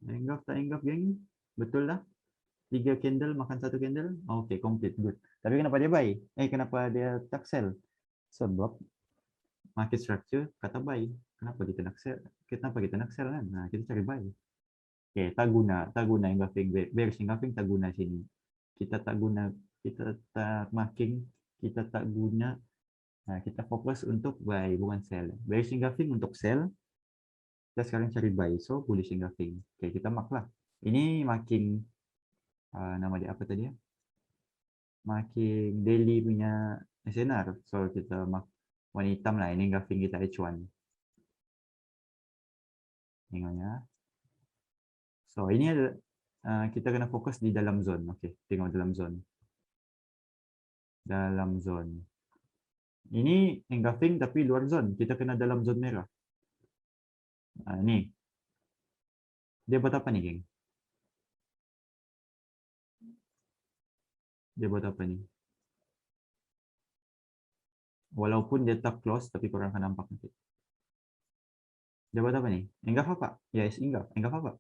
Engulf tak engulf, geng? Betul lah. 3 candle makan 1 candle. Okey, complete. Good. Tapi kenapa dia buy? Kenapa dia tak sell? Sebab market structure kata buy. Kenapa kita nak sell? Kenapa kita nak sell kan? Nah, kita cari buy. Okay, tak guna engulfing. Bearish engulfing tak guna sini. Kita tak guna, kita tak marking, kita tak guna. Nah, kita fokus untuk buy, bukan sell. Bearish engulfing untuk sell. Kita sekarang cari buy. So, bullish engulfing. Okay, kita mark lah. Ini marking, nama dia apa tadi ya? Marking daily punya SNR. So, kita mark warna hitam lah. Ini engulfing kita H1. Tengok ya. So, ini ada, kita kena fokus di dalam zone. Okey, tengok dalam zone. Dalam zone. Ini engulfing tapi luar zone. Kita kena dalam zone merah. Ni. Dia buat apa ni, geng? Dia buat apa ni? Walaupun dia tak close, tapi korang akan nampak nanti. Dia buat apa ni? Engulf apa? Yes, engulf. Engulf apa?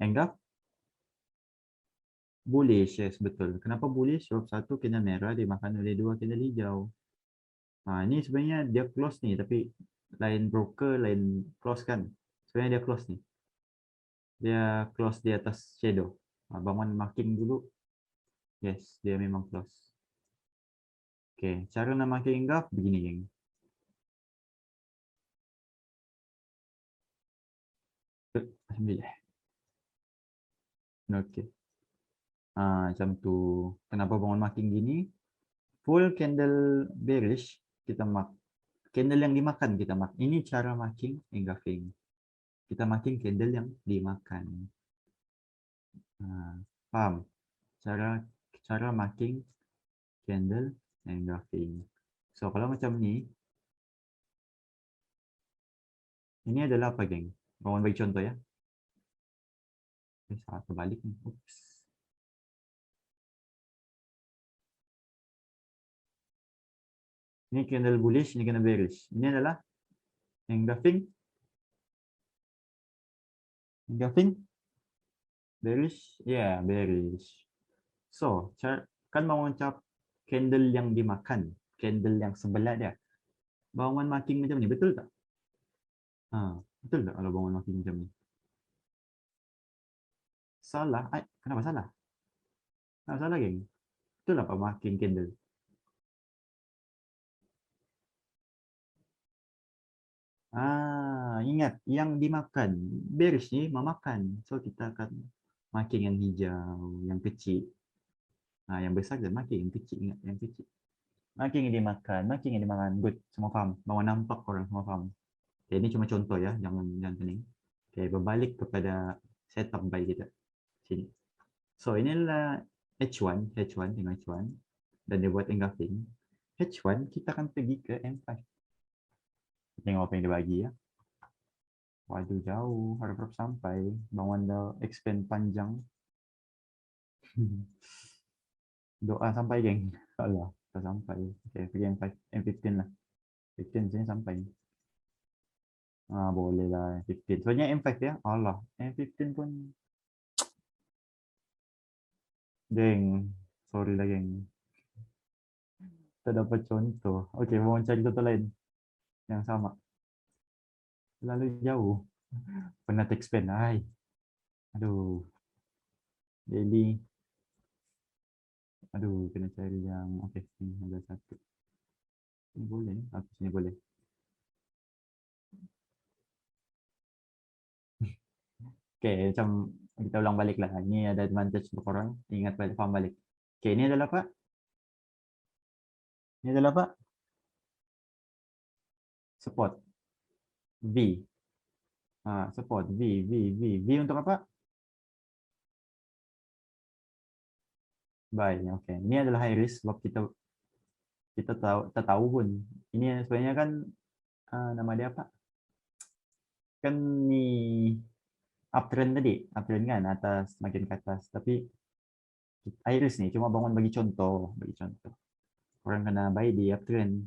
Engulf bullish, yes, betul. Kenapa bullish? Sebab satu candle merah dimakan oleh dua candle hijau. Ini sebenarnya dia close ni, tapi lain broker, lain close kan. Sebenarnya dia close ni. Dia close di atas shadow. Bangun marking dulu. Yes, dia memang close. Oke, cara nak marking engulf begini, geng. Alhamdulillah. Okey. Macam tu. Kenapa bangun marking gini? Full candle bearish, kita mark. Candle yang dimakan kita mark. Ini cara marking engulfing. Kita marking candle yang dimakan. Faham? Cara marking candle engulfing. So, kalau macam ni, ini adalah apa, geng? Bangun bagi contoh ya. Salah terbalik ni. Oops. Ini candle bullish, ini candle bearish. Ini adalah engulfing. Engulfing. Bearish. Ya, bearish. So, kan bangun cap candle yang dimakan. Candle yang sebelah dia. Bangun marking macam ni, betul tak? Betul tak kalau bangun marking macam ni? Salah. Kenapa salah? Kenapa salah, geng? Betul apa marking candle? Ingat, yang dimakan. Bearish ni memakan. So, kita akan marking yang hijau, yang kecil. Yang besar dan marking yang kecil. Ingat, yang kecil. Marking yang dimakan. Marking yang dimakan. Good. Semua faham? Bawa nampak korang semua faham? Okay, ini cuma contoh ya. Jangan pening. Okay, berbalik kepada setup buy kita. Sini. So, inilah H1. H1, tengok H1. Dan dia buat engulfing. H1, kita akan pergi ke M5. Tengok apa yang dia bagi ya. Waduh, jauh. Harap sampai. Bangun dah expand panjang. Doa sampai, geng. Allah, tak sampai. Okay, pergi M15 lah. 15 sini sampai. Boleh lah M15. Soalnya M5 ya. Allah, M15 pun. Geng. Sorry lah, geng. Tak dapat contoh. Oke, mau cari contoh lain yang sama. Terlalu jauh. Pernah text pen. Hai. Aduh. Daily. Aduh, kena cari yang... Oke, ini ada satu. Ini boleh. Apa sini boleh? Oke, macam kita ulang balik lah. Ini ada advantage untuk orang. Ingat balik, paham balik. Oke, ini adalah apa? Ini adalah apa? Support. V. Support. V. V untuk apa? Buy. Oke. Ini adalah high risk sebab kita tahu pun. Ini sebenarnya kan nama dia apa? Kan ni uptrend tadi, uptrend kan atas makin ke atas. Tapi Iris nih cuma bangun bagi contoh. Orang kena buy di uptrend.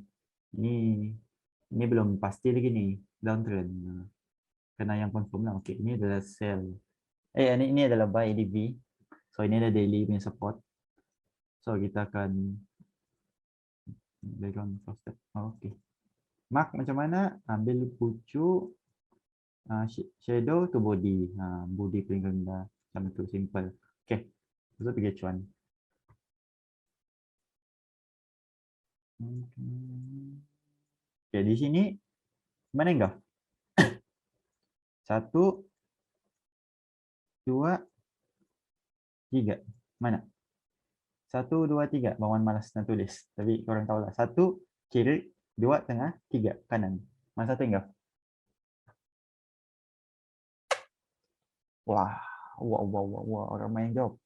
Ini belum pasti lagi nih downtrend. Kena yang confirm lah. Oke, ini adalah sell. Ini adalah buy di V. So ini ada daily punya support. So kita akan background first step. Oke. Mark macam mana? Ambil pucuk shadow to body. Body paling rendah. Macam itu simple. Oke. Kita pergi cuan. Oke, di sini mana enggak? 1, 2, 3. Mana? 1, 2, 3. Bawaan malas nak tulis. Tapi korang tahu lah. 1 kiri, 2 tengah, 3 kanan. Mana satu enggak? Wah, wah. Orang main jawab.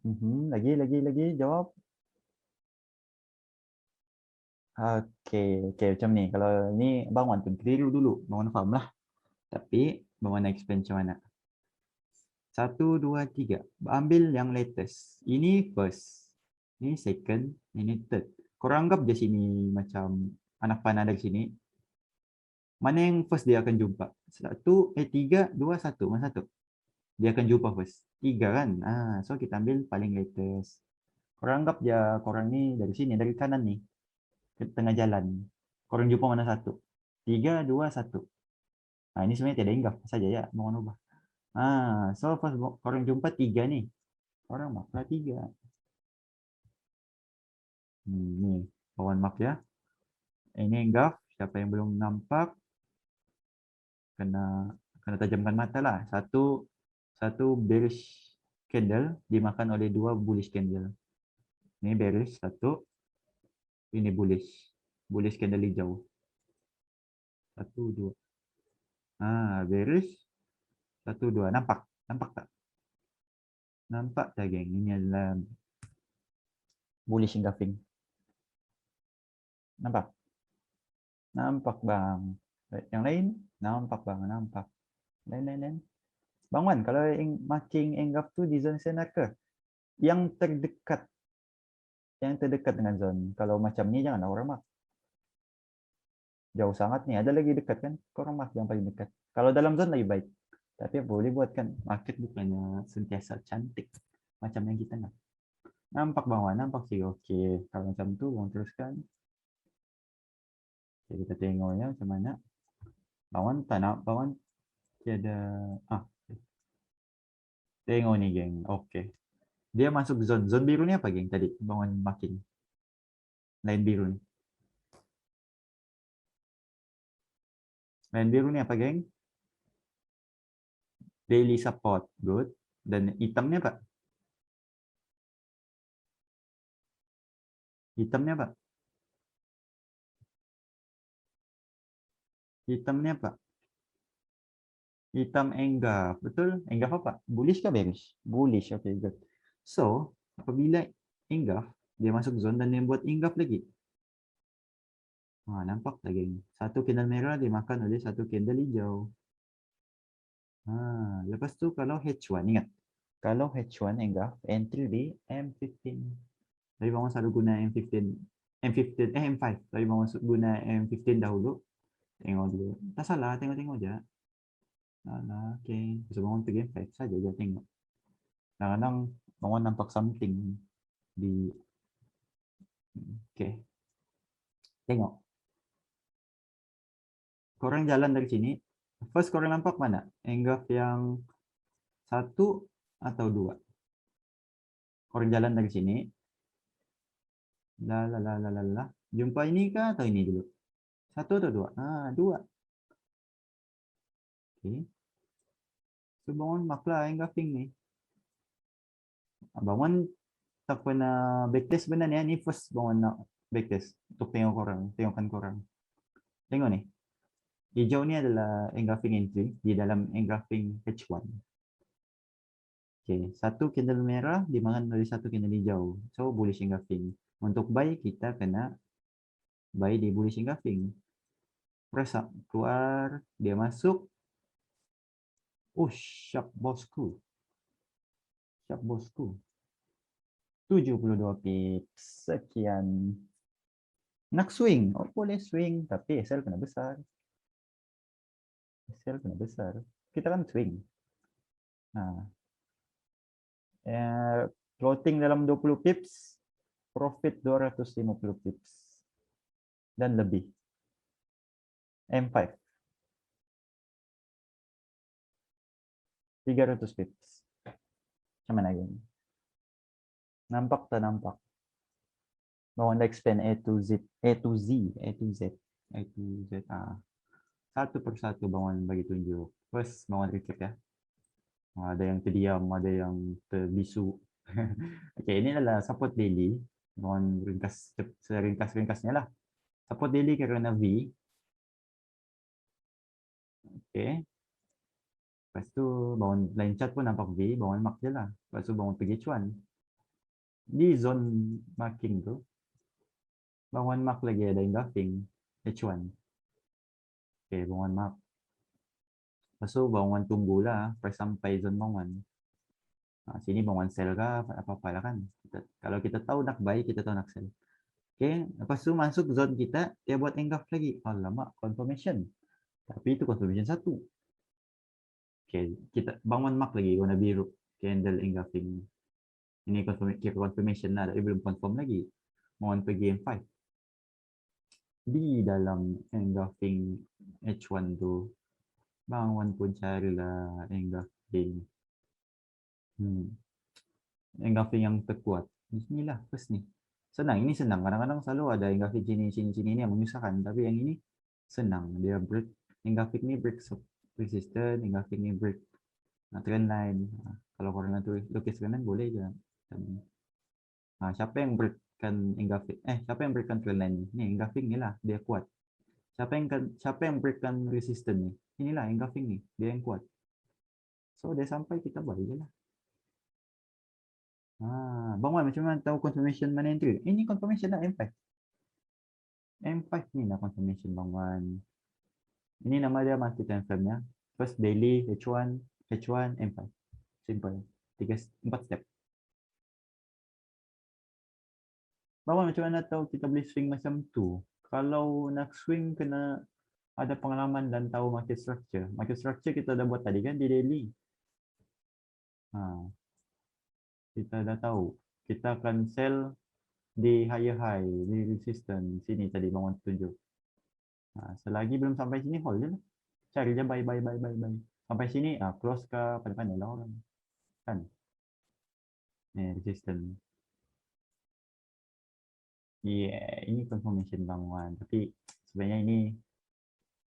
Lagi jawab. Oke, macam ni. Kalau ini bangun tu keliru dulu. Bangun faham lah. Tapi bangun explain macam mana. 1, 2, 3. Ambil yang latest. Ini first. Ini second. Ini third. Korang anggap je sini macam anak panah dari sini. Mana yang first dia akan jumpa? 3, 2, 1. Mana satu? Dia akan jumpa first. 3 kan? So kita ambil paling latest. Korang anggap je korang ni dari sini. Dari kanan ni. Ke tengah jalan. Korang jumpa mana satu? 3, 2, 1. Ini sebenarnya tiada inggaf saja ya. Mohon ubah. So first korang jumpa 3 ni. Korang marklah 3. Ni. Kawan mark ya. Ini inggaf. Siapa yang belum nampak. Kena tajamkan mata lah. Satu bearish candle dimakan oleh 2 bullish candle. Ini bearish 1. Ini bullish. Bullish candle hijau. 1, 2. Bearish. 1, 2. Nampak? Nampak tak? Nampak tak, geng? Ini adalah bullish engulfing. Nampak? Nampak, bang. Yang lain? Nampak, bang. Nampak. Lain. Bang Wan, kalau marking engulf tu di zone senar ke? Yang terdekat dengan zone. Kalau macam ni janganlah orang mark. Jauh sangat nih. Ada lagi dekat kan? Korang mark yang paling dekat. Kalau dalam zone lebih baik. Tapi boleh buat kan? Market bukannya sentiasa cantik. Macam yang kita nak. Nampak bang Wan? Nampak sih. Oke. Kalau macam tu, bang teruskan. Oke, kita tengoknya macam mana. Bang Wan tak nak. Bang Wan tiada. Tengok ni geng. Oke. Dia masuk zone. Zone biru ni apa geng tadi? Bang Wan marking. Lain biru ni. Lain biru ni apa geng? Daily support. Good. Dan hitamnya apa? Hitamnya apa? Hitamnya apa? Hitam engulf. Betul? Engulf apa? Bullish ke bearish? Bullish. Okay, good. So, apabila engulf, dia masuk zone dan dia buat engulf lagi. Nampak tak geng? Satu candle merah dimakan oleh satu candle hijau. Lepas tu kalau H1, ingat. Kalau H1 engulf, entry di M15. Tapi bang selalu guna M5. Tapi bang guna M15 dahulu. Tengok dulu. Tak salah, tengok-tengok je. Okay. Sebelum pergi M5 saja je tengok. Kadang-kadang Bangun nampak something di Oke. Tengok. Korang jalan dari sini. First korang nampak mana? Enggak yang 1 atau 2? Korang jalan dari sini. La. Jumpa ini kah atau ini dulu? 1 atau 2? 2. Oke. So bangun maklah enggak nih. Bangun tak pernah backtest sebenarnya. Ini first bangun nak backtest. Untuk tengokkan korang. Tengok nih. Hijau ni adalah engulfing entry di dalam engulfing H1. Okay. Satu candle merah dimakan dari satu candle hijau. So bullish engulfing. Untuk buy kita kena buy di bullish engulfing. Press up, keluar, dia masuk. Oh, sharp bosku. Sharp bosku. 72 pips. Sekian. Nak swing. Oh, boleh swing. Tapi SL kena besar. SL kena besar. Kita kan swing. Nah. Floating dalam 20 pips. Profit 250 pips. Dan lebih. M5. 300 pips. Macam mana lagi? Nampak tak nampak? Bawang dah expand A to Z. Satu persatu bawang bagi tunjuk. First, bawang recap ya. Ada yang terdiam, ada yang terbisu. Okay, ini adalah support daily. Bawang seringkas-ringkasnya lah. Support daily kerana V. Okay. Lepas tu, bawang line chart pun nampak V. Bawang mark je lah. Lepas tu, bawang pergi cuan. Di zone marking tu, bawang mark lagi ada engulfing H1. Okay, bawang mark. Lepas tu, bawang tunggulah sampai zone bawang. Sini bawang sell ke apa-apa lah kan. Kalau kita tahu nak buy, kita tahu nak sell. Okay, lepas tu masuk zone kita, dia buat engulf lagi. Alamak, confirmation. Tapi itu confirmation 1. Okay, kita bangun mark lagi warna biru. Candle engulfing. Ini confirmation lah, tapi belum confirm lagi. Mohon pergi M5. Di dalam engulfing H1 tu, bangun pun carilah engulfing. Engulfing yang terkuat. Di sinilah first ni. Senang, ini senang. Kadang-kadang selalu ada engulfing sini ni yang menyusahkan. Tapi yang ini senang. Dia break. Engulfing ni break resistance, engulfing ni break trend line. Kalau korang nak lukis trend line boleh je. Siapa yang breakkan engulfing? Siapa yang breakkan trend line ni? Ni engulfing ni lah, dia kuat. Siapa yang breakkan resistance ni? Inilah engulfing ni, dia yang kuat. So dia sampai kita buy je lah. Bang Wan, macam mana tahu confirmation mana entry? Ini confirmation lah M5. M5 ni lah confirmation Bang Wan. Ini nama dia market time frame nya. First daily H1, M5. Simple. 4 step. Bang Wan, macam mana tahu kita boleh swing macam tu? Kalau nak swing kena ada pengalaman dan tahu market structure. Market structure kita dah buat tadi kan di daily. Kita dah tahu. Kita akan sell di higher high, di resistance. Sini tadi Bang Wan tunjuk. Selagi belum sampai sini, hold je lah. Cari je buy. Sampai sini, close ke pandai-pandai lah orang. Kan? Ni, resistance. Ini confirmation Bang Wan. Tapi sebenarnya ini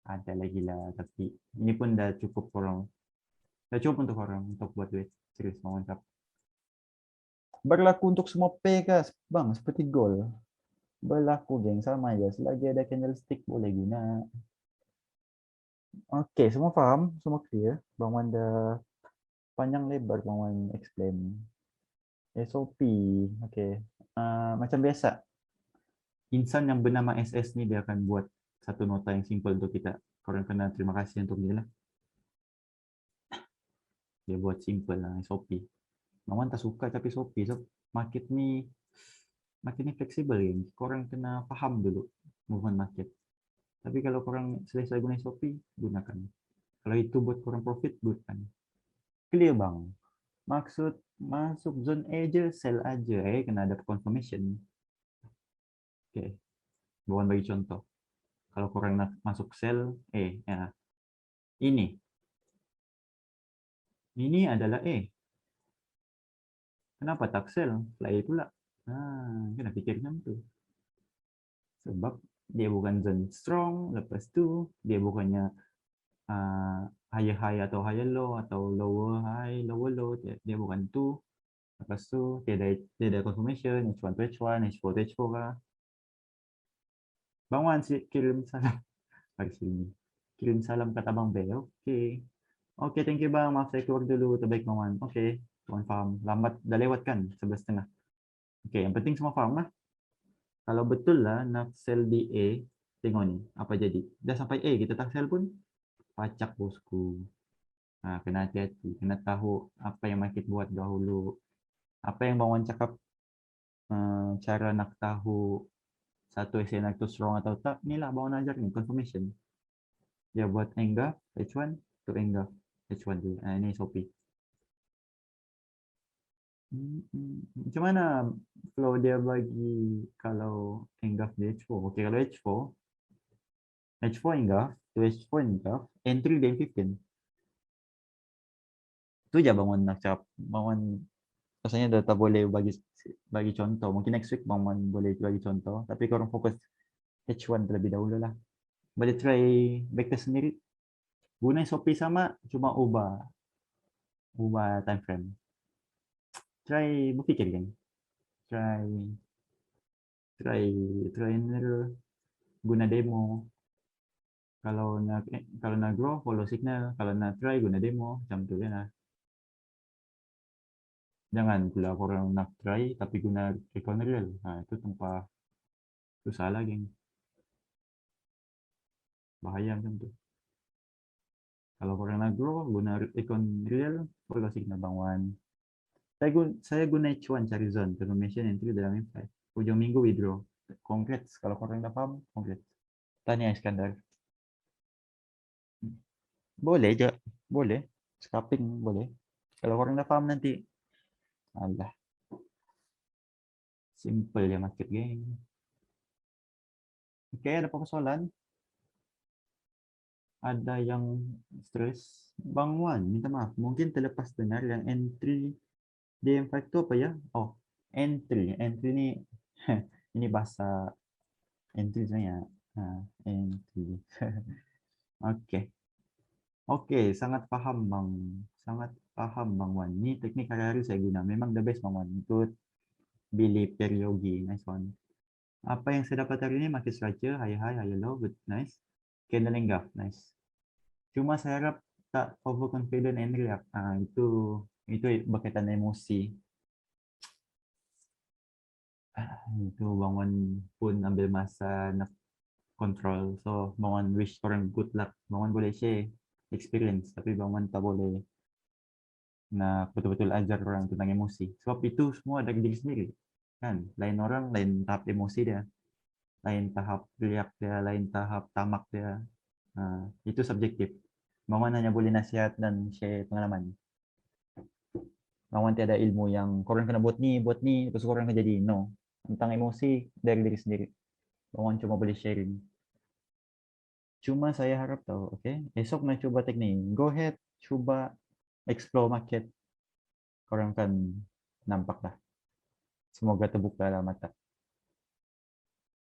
ada lagi lah. Tapi ini pun dah cukup korang. Dah cukup untuk korang untuk buat duit. Serius Bang Wan. Berlaku untuk semua P ke Bang? Seperti gold. Berlaku geng, sama aja. Selagi ada candlestick boleh guna. Oke, semua faham? Semua clear? Bang Wan dah panjang lebar Bang Wan explain. SOP. Oke. Macam biasa. Insan yang bernama SS ni dia akan buat satu nota yang simple untuk kita. Korang kena terima kasih untuk dia lah. Dia buat simple lah SOP. Bang Wan tak suka tapi SOP. So, market ni fleksibel kan. Korang kena faham dulu movement market. Tapi kalau korang selesai guna SOP, gunakan. Kalau itu buat korang profit, gunakan. Clear bang? Maksud masuk zone E aja, sel aja, kena ada confirmation. Oke, bukan bagi contoh. Kalau kurang masuk sel ya. Ini adalah Kenapa tak sel? Lah pula. Kena pikirkan tuh. Sebab dia bukan zone strong, lepas tu dia bukannya higher high atau higher low atau lower high, lower low. Dia bukan tuh. Lepas tu dia ada confirmation, H1 to H1, H4 to H4 kah. Bang Wan kirim salam. Dari sini. Kirim salam kata Bang B. Oke. Oke, thank you Bang. Maaf saya keluar dulu. Terbaik Bang Wan. Oke. Bang faham. Lambat dah lewat kan? 11.30. Oke, yang penting semua faham lah. Kalau betul lah nak sell di A, tengok ni. Apa jadi? Dah sampai A, kita tak sell pun. Pacak bosku. Kena hati-hati. Kena tahu apa yang market buat dahulu. Apa yang Bang Wan cakap, cara nak tahu satu SNR itu strong atau tak, inilah Bang Wan ajar ni, confirmation. Dia buat engulf H1 to engulf H1 dulu. Ini SOP. Macam mana flow dia bagi kalau engulf di H4? Okey, kalau H4 engulf to H4 engulf, entry day 15. Tu je Bang Wan nak cakap. Bang Wan rasanya dah tak boleh bagi contoh. Mungkin next week Bang Wan boleh bagi contoh. Tapi korang fokus H1 terlebih dahulu lah. Boleh try vector sendiri. Guna SOP sama, cuma ubah time frame. Try berfikir kan. Try and error. Guna demo. Kalau nak grow, follow signal. Kalau nak try, guna demo. Macam tu kan lah. Jangan pula korang nak try tapi guna recon real. Itu tanpa susah lagi. Bahaya macam tu. Kalau korang nak grow, guna recon real, follow signal Bang Wan. Saya guna H1 cari zone, confirmation entry dalam M5. Ujung minggu withdraw. Congrats, kalau korang dah faham, congrats. Tanya Iskandar. Boleh je, boleh. Scalping boleh. Kalau korang dah faham nanti, alah. Simple je market game. Okay, ada apa persoalan? Ada yang stres? Bang Wan, minta maaf. Mungkin terlepas dengar yang entry DM5 itu apa ya? Oh, entry. Entry ni, ini bahasa entry sebenarnya. Entry. Oke. Oke, sangat paham Bang. Sangat paham Bang Wan. Ini teknik hari-hari saya guna. Memang the best Bang Wan. Ikut Billy Periogi. Nice one. Apa yang saya dapat hari ini? Market structure, high high, high low, good, nice. Candle engulf, nice. Cuma saya harap tak overconfident and react. Itu berkaitan emosi. Itu Bang Wan pun ambil masa nak control. So Bang Wan wish korang good luck. Bang Wan boleh share experience, tapi Bang Wan tak boleh nak betul-betul ajar orang tentang emosi. Sebab itu semua dari diri sendiri. Kan? Lain orang, lain tahap emosi dia. Lain tahap riak dia, lain tahap tamak dia. Itu subjektif. Bang Wan hanya boleh nasihat dan share pengalaman. Bang Wan tiada ilmu yang korang kena buat ni, lepas korang kena jadi. No. Tentang emosi dari diri sendiri. Bang Wan cuma boleh sharing. Cuma saya harap tahu, okay? Esok nak cuba teknik. Go ahead, cuba explore market. Korang kan nampak dah. Semoga terbuka lah mata.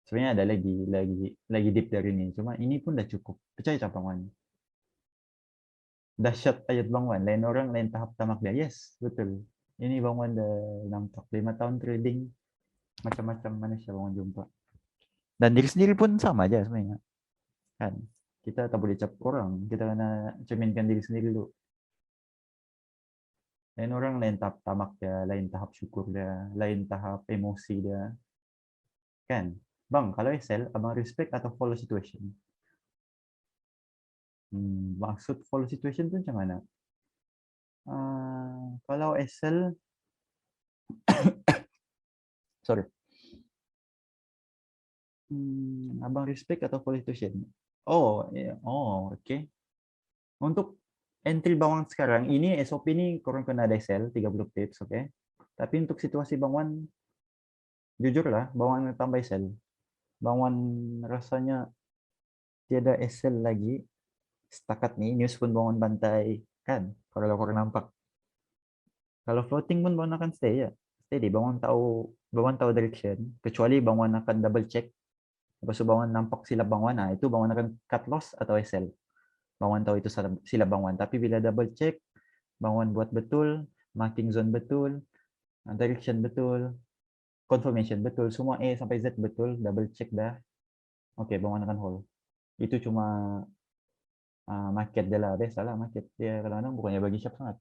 Sebenarnya ada lagi deep dari ini. Cuma ini pun dah cukup. Percaya tak Bang Wan? Dahsyat ayat Bang Wan. Lain orang, lain tahap tamak dia. Yes, betul. Ini Bang Wan dah nampak 5 tahun trading. Macam-macam manusia Bang Wan jumpa. Dan diri sendiri pun sama aja sebenarnya. Kan? Kita tak boleh cap orang. Kita kena cerminkan diri sendiri dulu. Lain orang, lain tahap tamak dia. Lain tahap syukur dia. Lain tahap emosi dia. Kan? Bang, kalau SL, abang respect atau follow situation? Maksud follow situation tu macam mana? Kalau SL, sorry. Abang respect atau follow situation? Oh, yeah. Oh, okay. Untuk entry bawang sekarang, ini SOP ini kurang kena ada sell 30 pips, oke. Okay? Tapi untuk situasi Bang Wan, jujur lah, Bang Wan tambah sell. Bang Wan rasanya tiada SL lagi. Setakat nih, news pun Bang Wan bantai. Kan, kalau kurang nampak. Kalau floating pun Bang Wan akan stay ya. Steady, Bang Wan tahu direction. Kecuali Bang Wan akan double check. Lepas itu Bang Wan nampak silap Bang Wan, nah itu Bang Wan akan cut loss atau SL. Bang Wan tahu itu silap Bang Wan. Tapi bila double check, Bang Wan buat betul, marking zone betul, direction betul, confirmation betul, semua A sampai Z betul, double check dah. Oke, Bang Wan akan hold. Itu cuma market dia lah, biasa lah market. Dia kadang-kadang bukannya bagi siap sangat.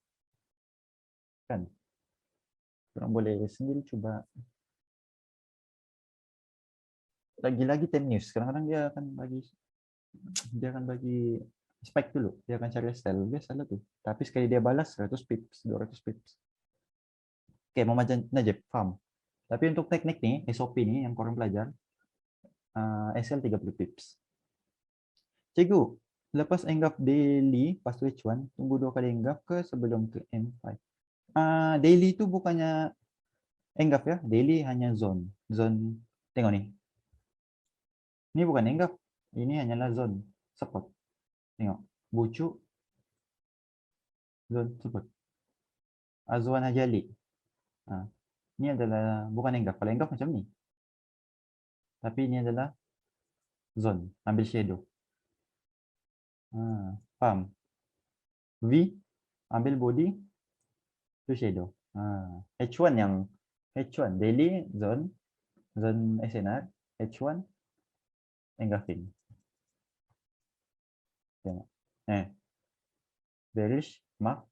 Kan? Orang boleh sendiri coba. Lagi-lagi 10 news. Kadang-kadang dia akan bagi spike dulu. Dia akan cari style. Biasa lah tuh. Tapi sekali dia balas 100 pips, 200 pips. Oke, mau macam Najib, paham. Tapi untuk teknik nih, SOP nih yang korang belajar, SL 30 pips. Cikgu, lepas enggap daily pas to H1, tunggu 2 kali enggap ke sebelum ke M5? Daily itu bukannya enggap ya, daily hanya zone. Zone, tengok nih. Ini bukan enggap, ini hanyalah zone support. Tengok, bucu, zone support. Azwan Hajali. Ini adalah bukan enggap. Kalau enggap macam ni. Tapi ini adalah zone, ambil shadow. Paham? V, ambil body, itu shadow. H1 yang H1 daily zone SNR, H1 engulfing. Tengok. Bearish mark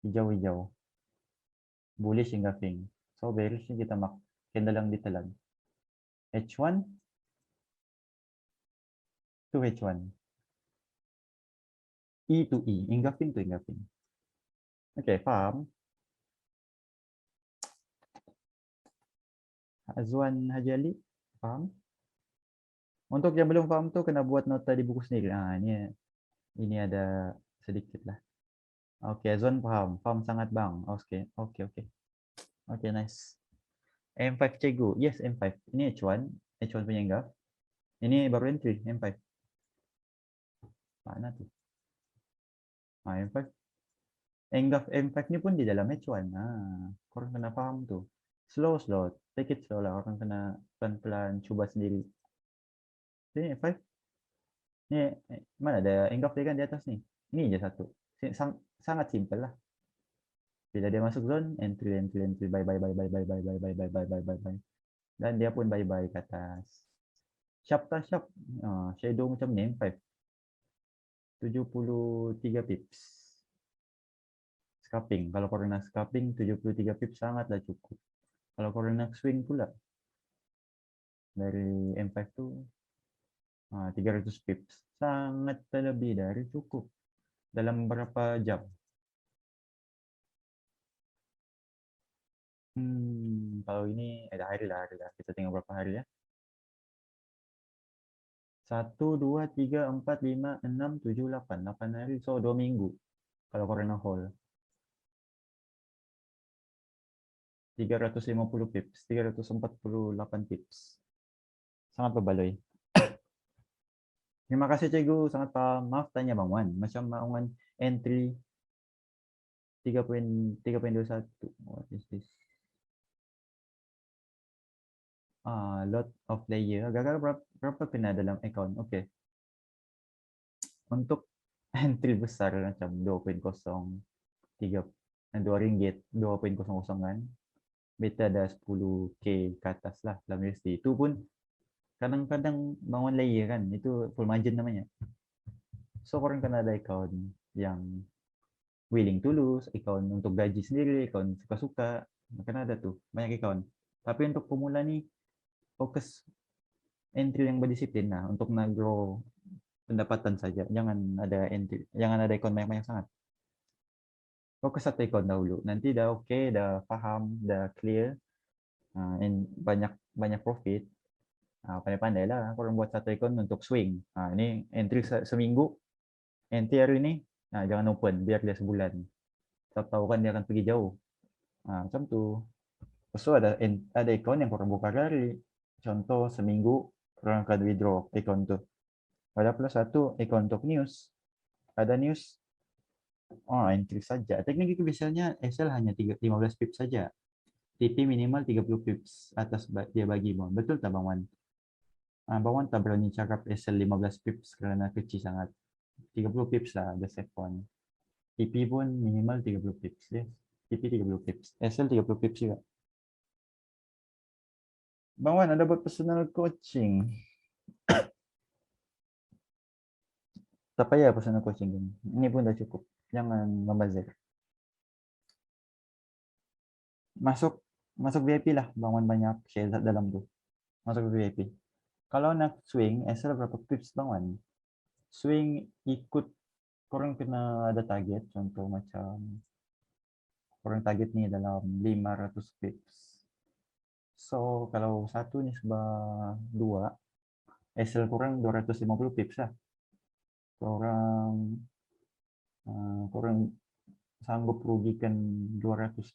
hijau-hijau. Bullish engulfing. So bearish ni kita mark candle yang ditelan. H1 to H1. E to E, engulfing to engulfing. Oke, paham? Azwan Haji Ali, paham? Untuk yang belum paham tuh kena buat nota di buku sendiri. Ini ada sedikit lah. Oke, Azwan paham. Paham sangat bang. Oke, nice. M5 Cegu. Yes, M5. Ini H1. H1 punya enggak. Ini baru entry, M5. Mana tuh? M5. Enggak M5 ini pun di dalam H1. Korang kena paham tuh. Slow. Take it slow lah. Orang kena pelan-pelan coba sendiri. Ini M5. Ini mana ada enggak dia kan di atas nih. Ini aja satu. Sangat simple lah. Bila dia masuk zone, entry, bye. Dan dia pun bye ke atas. Sharp. Shadow macam ni, 5. 73 pips. Scalping. Kalau korang nak scalping, 73 pips sangatlah cukup. Kalau korang nak swing pula, dari M5 tu 300 pips. Sangat terlebih dari cukup. Dalam berapa jam? Kalau ini ada hari lah. Kita tengok berapa hari ya. 1, 2, 3, 4, 5, 6, 7, 8. 8 hari, so 2 minggu. Kalau Corona Hall. 350 pips, 348 pips. Sangat berbaloi. Terima kasih cikgu, sangat paham. Maaf tanya Bang Wan. Macam Bang Wan entry 3.21. What is this? Lot of layer. Gagal berapa kena dalam account? Oke. Untuk entry besar macam 2.03 RM2, 2.00 kan. Beta ada 10K ke atas lah dalam USD. Itu pun kadang-kadang bangun layer kan. Itu full margin namanya. So korang kena ada account yang willing to lose, account untuk gaji sendiri, account suka-suka. Kena ada tuh, banyak account. Tapi untuk pemula nih, fokus entry yang berdisiplin lah untuk nge-grow pendapatan saja. Jangan ada account banyak-banyak sangat. Fokus satu account dahulu. Nanti dah oke, dah paham, dah clear, and banyak profit. Pandai-pandai lah korang buat satu account untuk swing. Ini entry seminggu, entry hari ini Nah, jangan open biar dia sebulan. Saya tahu kan dia akan pergi jauh. Nah, macam tu. Terus ada account yang kurang buka kali. Contoh seminggu orang akan withdraw account tu. Ada plus satu account untuk news. Ada news. Oh, entry saja. Teknik itu biasanya SL hanya 15 pips saja. TP minimal 30 pips atas dia bagi bang. Betul tak Bang Wan? Bang Wan tak berani cakap SL 15 pips karena kecil sangat. 30 pips lah, the safe one. TP pun minimal 30 pips. Yes. TP 30 pips. SL 30 pips juga. Bang Wan ada buat personal coaching. Tak payah personal coaching ini. Ini pun dah cukup. Jangan membazir. Masuk masuk VIP lah. Bang Wan banyak share dalam tu. Masuk VIP. Kalau nak swing, SL berapa pips Bang Wan? Swing ikut korang kena ada target. Contoh macam korang target ni dalam 500 pips. So kalau satu ni sebab 2, SL korang 250 pips lah. Korang korang sanggup rugikan 250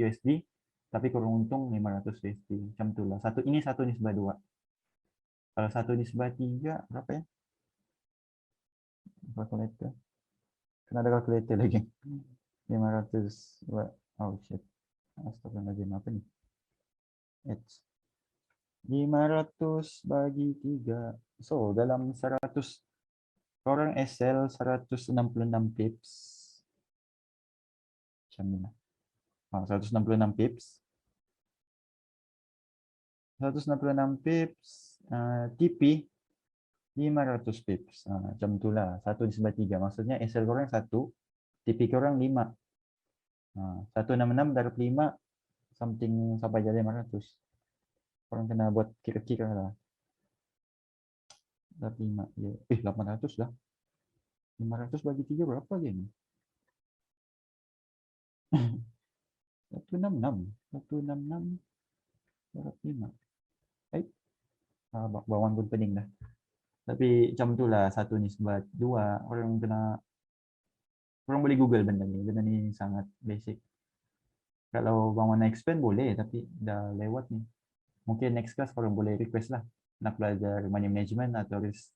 USD tapi korang untung 500 USD macam tu lah. Satu nisbah 2. Kalau satu nisbah 3 berapa ya? Calculator. Kena ada calculator lagi. 500 oh shit. Astagfirullahaladzim, apa ni? 500 bagi 3. So, dalam 100 orang SL 166 pips. Macam ni lah. 166 pips. 166 pips. TP 500 pips. Macam itulah. 1/3. Maksudnya SL korang 1, TP korang 5. 166 darab 5 something sampai jadi 500. Korang kena buat kira-kira lah. Darab 5. 800 lah. 500 bagi 3 berapa gini? 166 darab 5. Bawang pun pening dah. Tapi macam itulah, 1/2. Orang boleh google benda ni sangat basic. Kalau bang nak expand boleh, tapi dah lewat ni. Mungkin next class korang boleh request lah nak belajar money management atau risk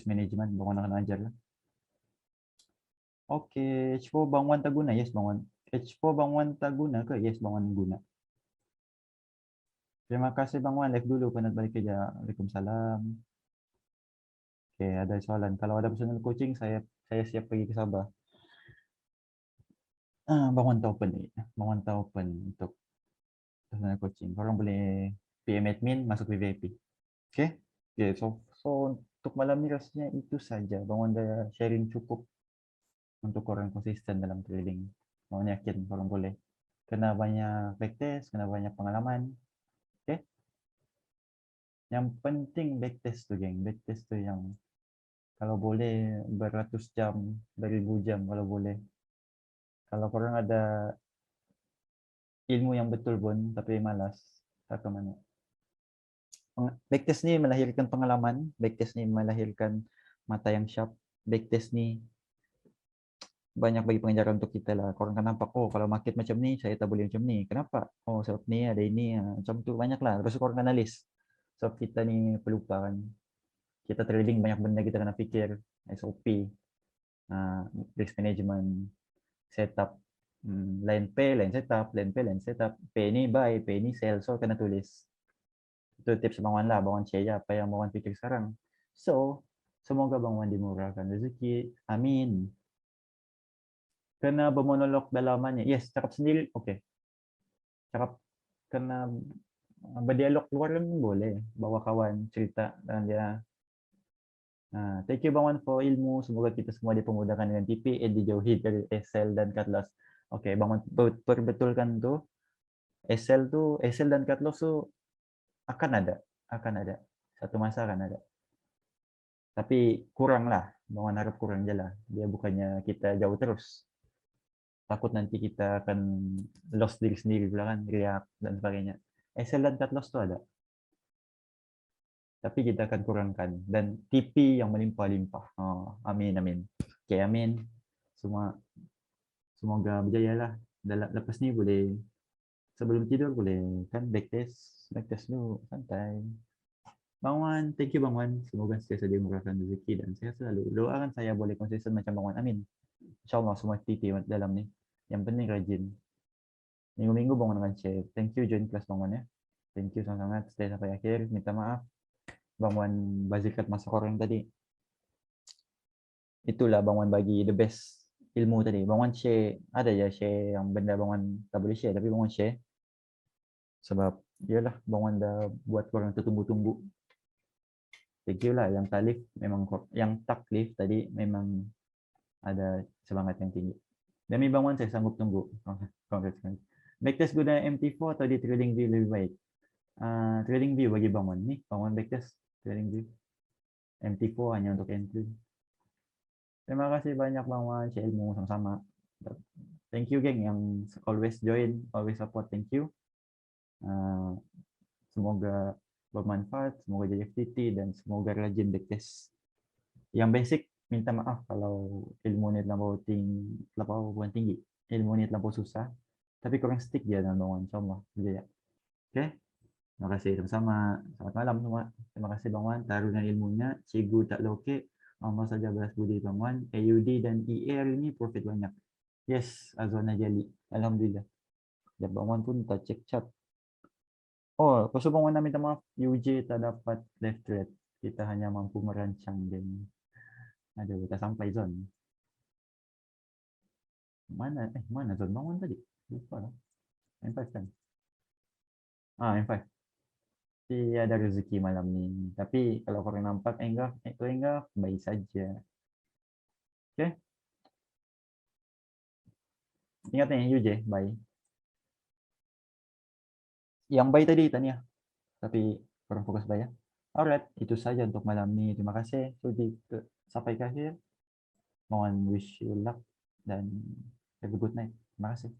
management, bang nak ajar lah. Okay, H4 Bang Wan tak guna? Yes, Bang Wan. H4 Bang Wan tak guna ke? Yes, Bang Wan guna. Terima kasih Bang Wan, live dulu penat balik kerja. Waalaikumsalam. Okay, ada soalan. Kalau ada personal coaching, saya siap pergi ke Sabah. Bang Wan tak open ni. Bang Wan tak open untuk personal coaching. Korang boleh PM admin, masuk VIP. Okay? Okay, so untuk malam ni rasanya itu saja. Bang Wan dah sharing cukup untuk korang konsisten dalam trading. Bang Wan yakin korang boleh. Kena banyak backtest, kena banyak pengalaman. Okay? Yang penting backtest tu, geng. Backtest tu yang kalau boleh beratus jam, beribu jam kalau boleh. Kalau korang ada ilmu yang betul pun tapi malas, tak ke mana. Backtest ni melahirkan pengalaman, backtest ni melahirkan mata yang sharp, backtest ni banyak bagi pengajaran untuk kita lah. Korang kan nampak, oh kalau market macam ni, saya tak boleh macam ni. Kenapa? Oh sebab ni ada ini, macam tu banyak lah. Terus korang analis. Sebab kita ni pelupa kan. Kita trading banyak benda kita kena fikir, SOP, risk management, setup, line pay, line setup, line pay, line setup, pay ni buy, pay ni sell, so kena tulis. Itu tips Bang Wan lah, Bang Wan share je apa yang Bang Wan fikir sekarang. So, semoga Bang Wan dimurahkan rezeki, amin. Kena bermonolog dalamannya, yes, cakap sendiri, okay. Cakap, kena berdialog luar kan boleh, bawa kawan, cerita dengan dia. Thank you Bang Wan for ilmu. Semoga kita semua dipermudahkan dengan TP, dijauhi dari SL dan cut loss. Oke, Bang Wan perbetulkan tuh. SL dan cut loss tuh akan ada. Satu masa akan ada. Tapi kurang lah. Bang Wan harap kurang je lah. Dia bukannya kita jauh terus. Takut nanti kita akan loss diri sendiri pula kan, react dan sebagainya. SL dan cut loss tuh ada. tapi kita akan kurangkan, dan TP yang melimpah-limpah. Oh, amin, amin. Oke, amin. Semoga berjaya lah. Lepas ni boleh, sebelum tidur boleh kan backtest dulu, santai. Bang Wan, thank you Bang Wan. Semoga setiap dia murahkan rezeki dan sehat selalu. Doakan saya boleh konsisten macam Bang Wan. Amin. InsyaAllah semua aktiviti dalam ni. Yang penting rajin. Minggu-minggu Bang Wan akan share. Thank you join kelas Bang Wan ya. Thank you sangat-sangat. Stay sampai akhir. Minta maaf. Bang Wan bazirkan masa korang tadi. Itulah Bang Wan bagi the best ilmu tadi. Bang Wan share. Ada je share yang benda Bang Wan tak boleh share. Tapi Bang Wan share. Sebab yalah Bang Wan dah buat korang tertunggu-tunggu. Thank you lah. Yang taklif memang, yang taklif tadi memang ada semangat yang tinggi. Demi Bang Wan saya sanggup tunggu. Congratulations. Backtest guna MT4 atau di Trading View lebih baik? Trading View bagi Bang Wan. Ni Bang Wan backtest Trading View. MT4 hanya untuk entry. Terima kasih banyak Bang Wan. Share ilmu sama-sama. Thank you geng yang always join, always support. Thank you. Semoga bermanfaat, semoga jadi FTT dan semoga rajin backtest. Yang basic minta maaf kalau ilmu ni terlampau tinggi, ilmu ni terlampau susah, tapi korang stick je dalam Bang Wan, insyaAllah. Oke, terima kasih sama-sama. Selamat malam semua. Terima kasih Bang Wan, taruhkan ilmunya. Cikgu tak loke, Allah saja balas budi Bang Wan. AUD dan EA hari ini profit banyak. Yes, Azwana Jali. Alhamdulillah. Dan Bang Wan pun tak cek chat. Oh, pasal Bang Wan minta maaf, UJ tak dapat left thread. Kita hanya mampu merancang dan aduh, tak sampai zone. Mana zone Bang Wan tadi? Lupa lah. M5 kan? M5. Tapi ada rezeki malam ni. Tapi kalau korang nampak enggak, itu enggak, baik saja. Oke? Ingat nih, UJ, bye. Yang baik tadi, Tania. Tapi kurang fokus bayar. Alright, itu saja untuk malam ni. Terima kasih sudah sampai ke akhir. Mohon wish you luck dan have a good night. Terima kasih.